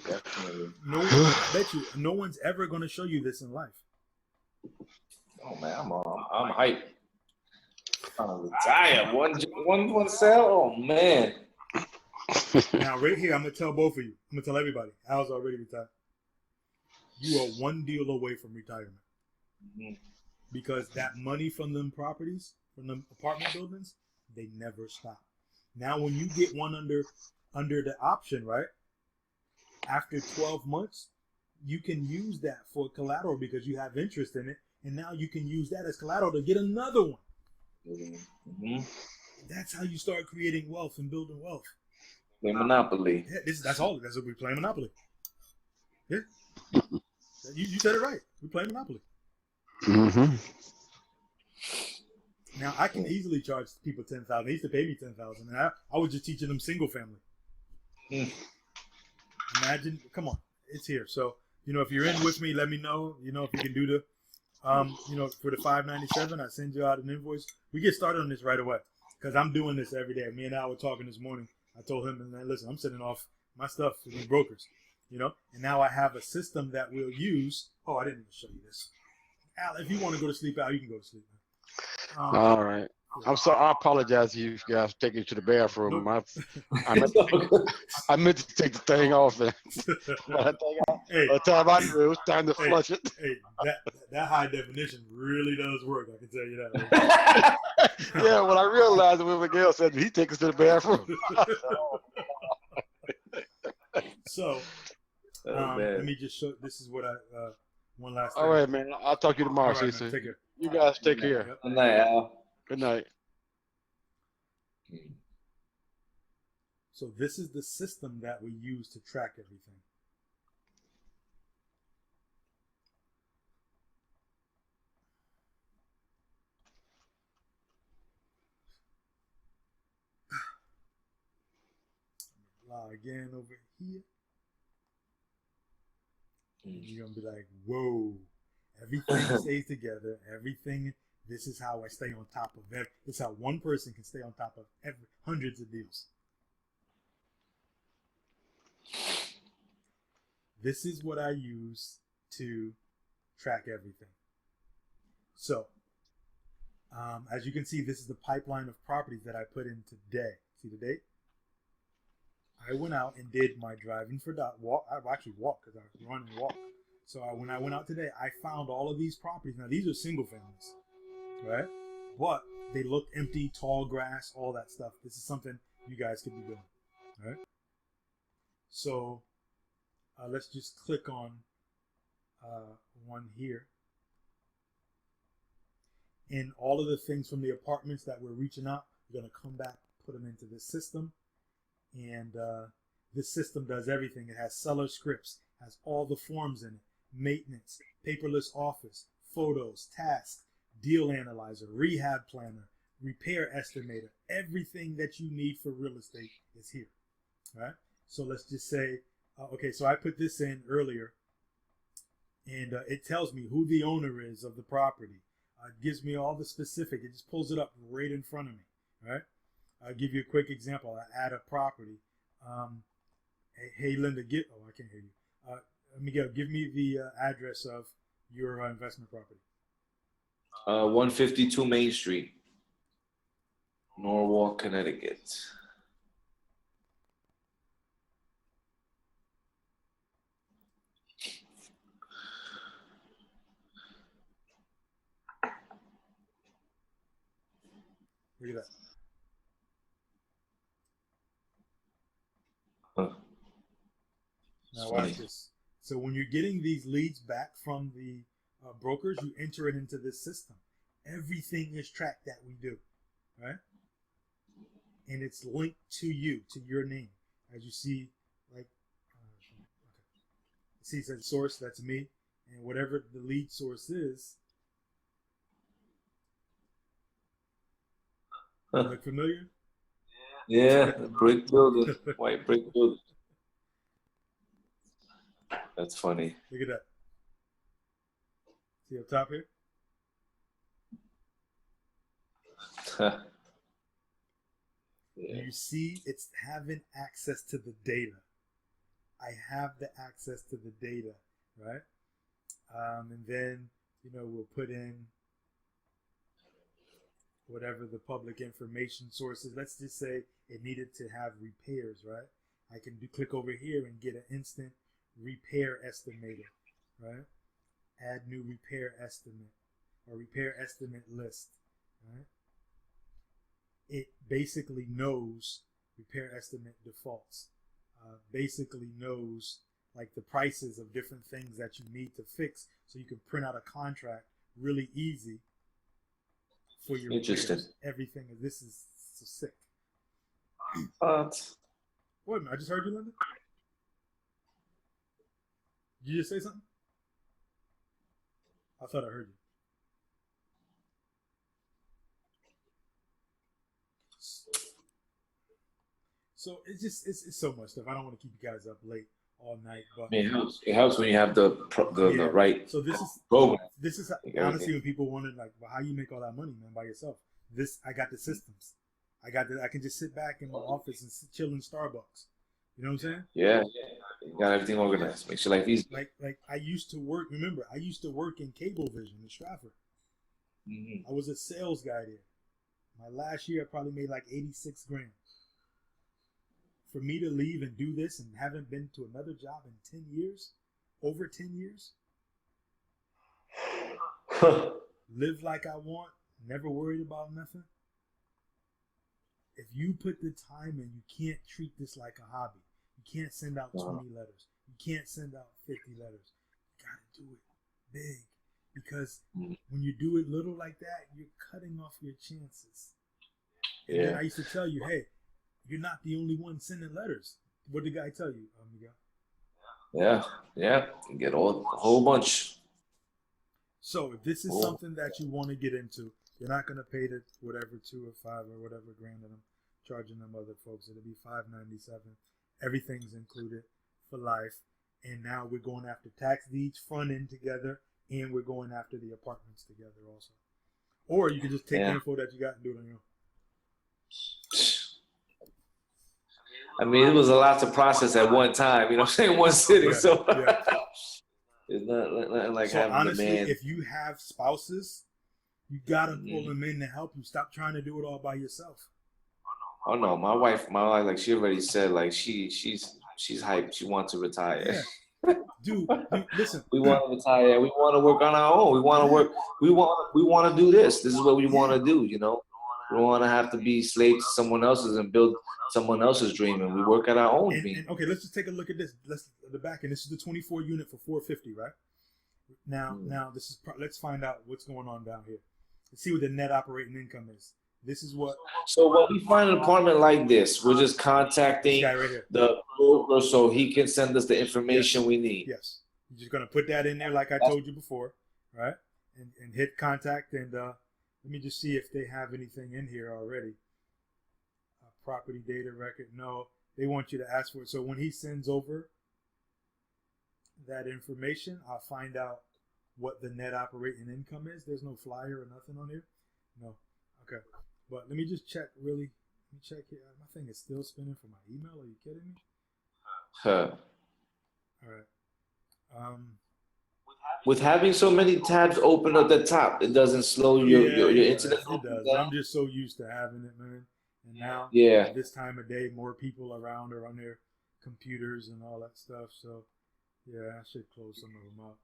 definitely. I bet you, no one's ever going to show you this in life. Oh man, I'm hyped. I'm retire. One sale. Oh man. Now, right here, I'm gonna tell both of you. I'm gonna tell everybody. Al's already retired. You are one deal away from retirement. Mm-hmm. Because that money from them properties, from them apartment buildings, they never stop. Now, when you get one under the option, right? After 12 months, you can use that for collateral because you have interest in it, and now you can use that as collateral to get another one. Mm-hmm. That's how you start creating wealth and building wealth. Play Monopoly. Yeah, that's all. That's what we play Monopoly. Yeah. You said it right. We play Monopoly. Mm-hmm. Now I can easily charge people $10,000. They used to pay me $10,000, and I was just teaching them single family. Imagine, come on, it's here. So you know, if you're in with me, let me know. You know, if you can do the, you know, for the $597, I send you out an invoice. We get started on this right away because I'm doing this every day. Me and Al were talking this morning. I told him, and listen, I'm sending off my stuff to these brokers. You know, and now I have a system that we'll use. Oh, I didn't even show you this. Al, if you want to go to sleep, Al, you can go to sleep. All right. I'm sorry. I apologize to you guys for taking you to the bathroom. Nope. I meant to take the thing off. And by the time I knew it was time to flush it. Hey, that high definition really does work. I can tell you that. Yeah, when I realized it, when Miguel said he take us to the bathroom. So, let me just show. This is what I one last thing. All right, man. I'll talk to you tomorrow, All right, Cece. take care. You guys take care. Yep. Good night, Al. Good night. So this is the system that we use to track everything. Log again over here. You're going to be like, whoa, everything stays together. Everything, this is how I stay on top of it. This is how one person can stay on top of hundreds of deals. This is what I use to track everything. So, as you can see, this is the pipeline of properties that I put in today. See the date? I went out and did my driving for walk. I actually walked because I run and walk. So when I went out today, I found all of these properties. Now, these are single families, right? But they look empty, tall grass, all that stuff. This is something you guys could be doing, right? So let's just click on one here. And all of the things from the apartments that we're reaching out, we're going to come back, put them into this system. And this system does everything. It has seller scripts, has all the forms in it, maintenance, paperless office, photos, tasks, deal analyzer, rehab planner, repair estimator. Everything that you need for real estate is here. All right. So let's just say, okay, so I put this in earlier, and it tells me who the owner is of the property. It gives me all the specific. It just pulls it up right in front of me. All right. I'll give you a quick example. I add a property. Hey, Linda, I can't hear you. Miguel, give me the address of your investment property. 152 Main Street, Norwalk, Connecticut. Look at that. Now watch this. So when you're getting these leads back from the brokers, you enter it into this system. Everything is tracked that we do, right? And it's linked to you, to your name. As you see, like, okay. See, it says source, that's me. And whatever the lead source is, look familiar? Yeah, brick building, white brick building. That's funny. Look at that. See up top here? Yeah. You see it's having access to the data. I have the access to the data, right? And then, we'll put in whatever the public information source is. Let's just say it needed to have repairs, right? I can click over here and get an instant repair estimator, right? Add new repair estimate or repair estimate list, right? It basically knows repair estimate defaults, basically knows like the prices of different things that you need to fix, so you can print out a contract really easy for your repairs. Everything. This is so sick. Wait a minute, I just heard you, Linda. Did you just say something? I thought I heard you. So it's so much stuff. I don't want to keep you guys up late all night, but it helps when you have the right. So this is program. This is honestly when people wonder like, well, how you make all that money, man, by yourself. I got the systems. I can just sit back in my office and chill in Starbucks. You know what I'm saying? Yeah. You got everything organized. Makes your life easy. Like I used to work. Remember, I used to work in Cablevision in Stratford. Mm-hmm. I was a sales guy there. My last year, I probably made like 86 grand. For me to leave and do this and haven't been to another job in 10 years, over 10 years, live like I want, never worried about nothing. If you put the time in, you can't treat this like a hobby. You can't send out 20 letters. You can't send out 50 letters. You got to do it big. Because when you do it little like that, you're cutting off your chances. And then I used to tell you, hey, you're not the only one sending letters. What did the guy tell you, Miguel? Yeah. You get a whole bunch. So if this is something that you want to get into, you're not going to pay the whatever 2 or 5 or whatever grand that I'm charging them other folks. It'll be $597. Everything's included for life. And now we're going after tax deeds front end together, and we're going after the apartments together also. Or you can just take the info that you got and do it on your own. I mean, it was a lot to process at one time. You know what I'm saying? One sitting. It's not like having honestly, the man. If you have spouses, you gotta pull them in to help you. Stop trying to do it all by yourself. Oh no, my wife, like she already said, like she's hyped. She wants to retire. Yeah. Dude, listen. We want to retire. We want to work on our own. We want to work. We want to do this. This is what we want to do. You know, we don't want to have to be slaves to someone else's and build someone else's dream. And we work at our own dream. Okay, let's just take a look at this. Let's the back end. This is the 24 unit for $450, right? Now this is. Let's find out what's going on down here. Let's see what the net operating income is. This is what. So when we find an apartment like this, we're just contacting the broker so he can send us the information we need. Yes. You're just gonna put that in there, like I told you before, right? And hit contact. And let me just see if they have anything in here already. Property data record. No, they want you to ask for it. So when he sends over that information, I'll find out what the net operating income is. There's no flyer or nothing on here. No. Okay. But let me just check really. Let me check here. My thing is still spinning for my email. Are you kidding me? All right. With having so many tabs open at the top, it doesn't slow your internet. It does. I'm just so used to having it, man. And now, this time of day, more people around are on their computers and all that stuff. So, yeah, I should close some of them up.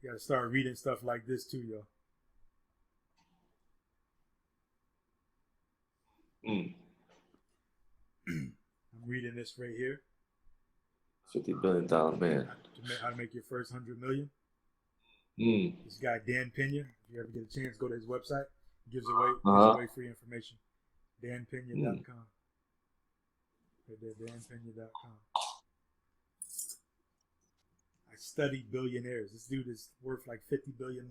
You gotta start reading stuff like this too, yo. I'm reading this right here. $50 billion man. How to make your first 100 million. This guy Dan Pena. If you ever get a chance, go to his website. He gives away free information. DanPena.com. Right there, DanPena.com. I studied billionaires. This dude is worth like $50 billion.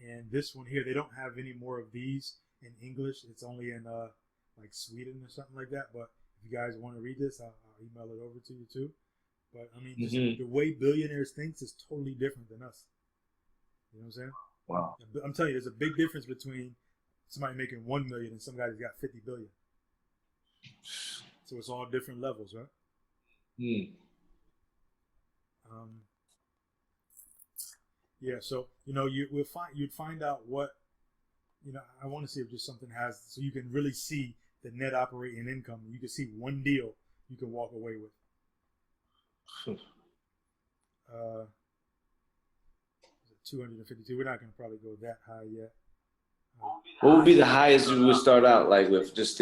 And this one here, they don't have any more of these in English. It's only in like Sweden or something like that. But if you guys want to read this, I'll email it over to you too. But I mean, the way billionaires think is totally different than us. You know what I'm saying? Wow. I'm telling you, there's a big difference between somebody making 1 million and some guy that's got 50 billion. So it's all different levels, right? Yeah. So you'd find out what I want to see if just something has so you can really see the net operating income. You can see one deal you can walk away with. 252. We're not going to probably go that high yet. What would be the highest we would start out like with? Just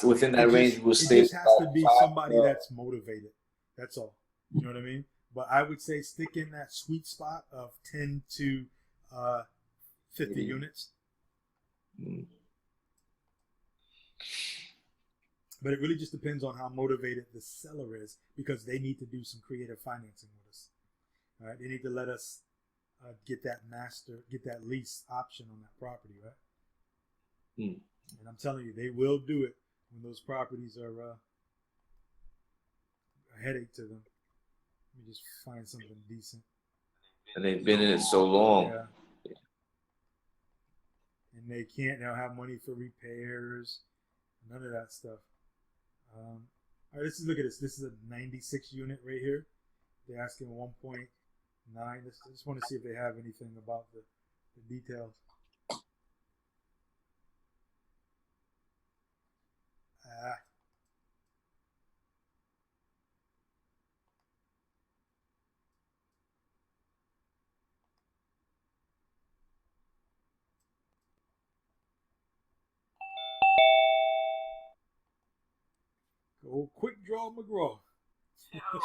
within that range, we'll stay. It just has to be somebody that's motivated. That's all. You know what I mean? But I would say stick in that sweet spot of 10 to 50 units. But it really just depends on how motivated the seller is, because they need to do some creative financing with us. All right, they need to let us get that lease option on that property, right? And I'm telling you, they will do it when those properties are a headache to them. Let me just find something decent. And they've been in it so long. Yeah. And they don't have money for repairs, none of that stuff. All right, look at this. This is a 96 unit right here. They're asking 1.9. I just want to see if they have anything about the details. Go quick draw McGraw.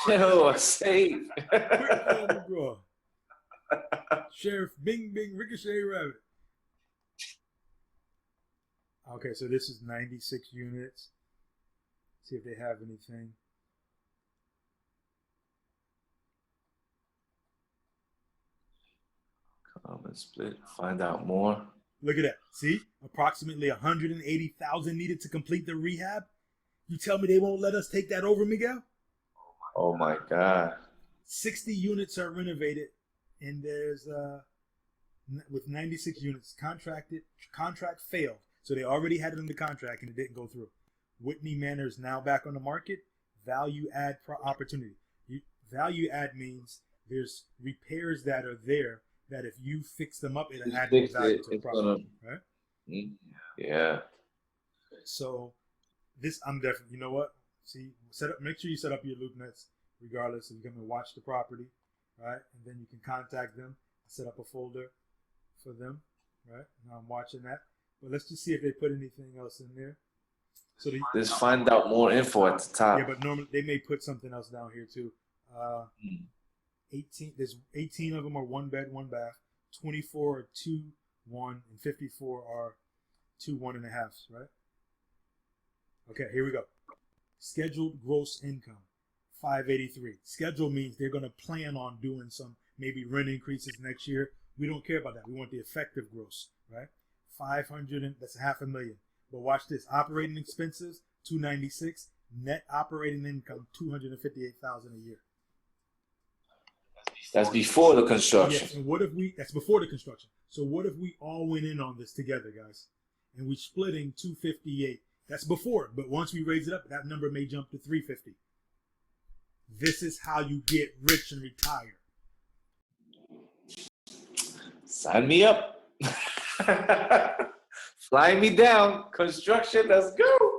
Yo, safe. Quick draw McGraw. Sheriff Bing Bing Ricochet Rabbit. Okay, so this is 96 units. See if they have anything. Common split. Find out more. Look at that. See? Approximately 180,000 needed to complete the rehab. You tell me they won't let us take that over, Miguel? Oh my God. 60 units are renovated, and there's with 96 units contract failed. So they already had it in the contract and it didn't go through. Whitney Manor is now back on the market. Value add opportunity. Value add means there's repairs that are there that if you fix them up, it'll add more value to the property, right? Yeah. So this, I'm definitely, you know what? See, make sure you set up your loop nets regardless if you're going to watch the property, right? And then you can contact them, set up a folder for them, right? Now I'm watching that. But let's just see if they put anything else in there. So just find out more info at the top. Yeah, but normally they may put something else down here too. 18 of them are 1 bed, 1 bath. 24 are 2, 1, and 54 are 2, 1.5, right? Okay, here we go. Scheduled gross income, 583. Schedule means they're going to plan on doing some maybe rent increases next year. We don't care about that. We want the effective gross, right? 500, that's $500,000. But watch this. Operating expenses, 296. Net operating income, 258,000 a year. That's before the construction. Yes, and what if that's before the construction. So what if we all went in on this together, guys? And we splitting 258. That's before, but once we raise it up, that number may jump to 350. This is how you get rich and retire. Sign me up. Fly me down. Construction, let's go.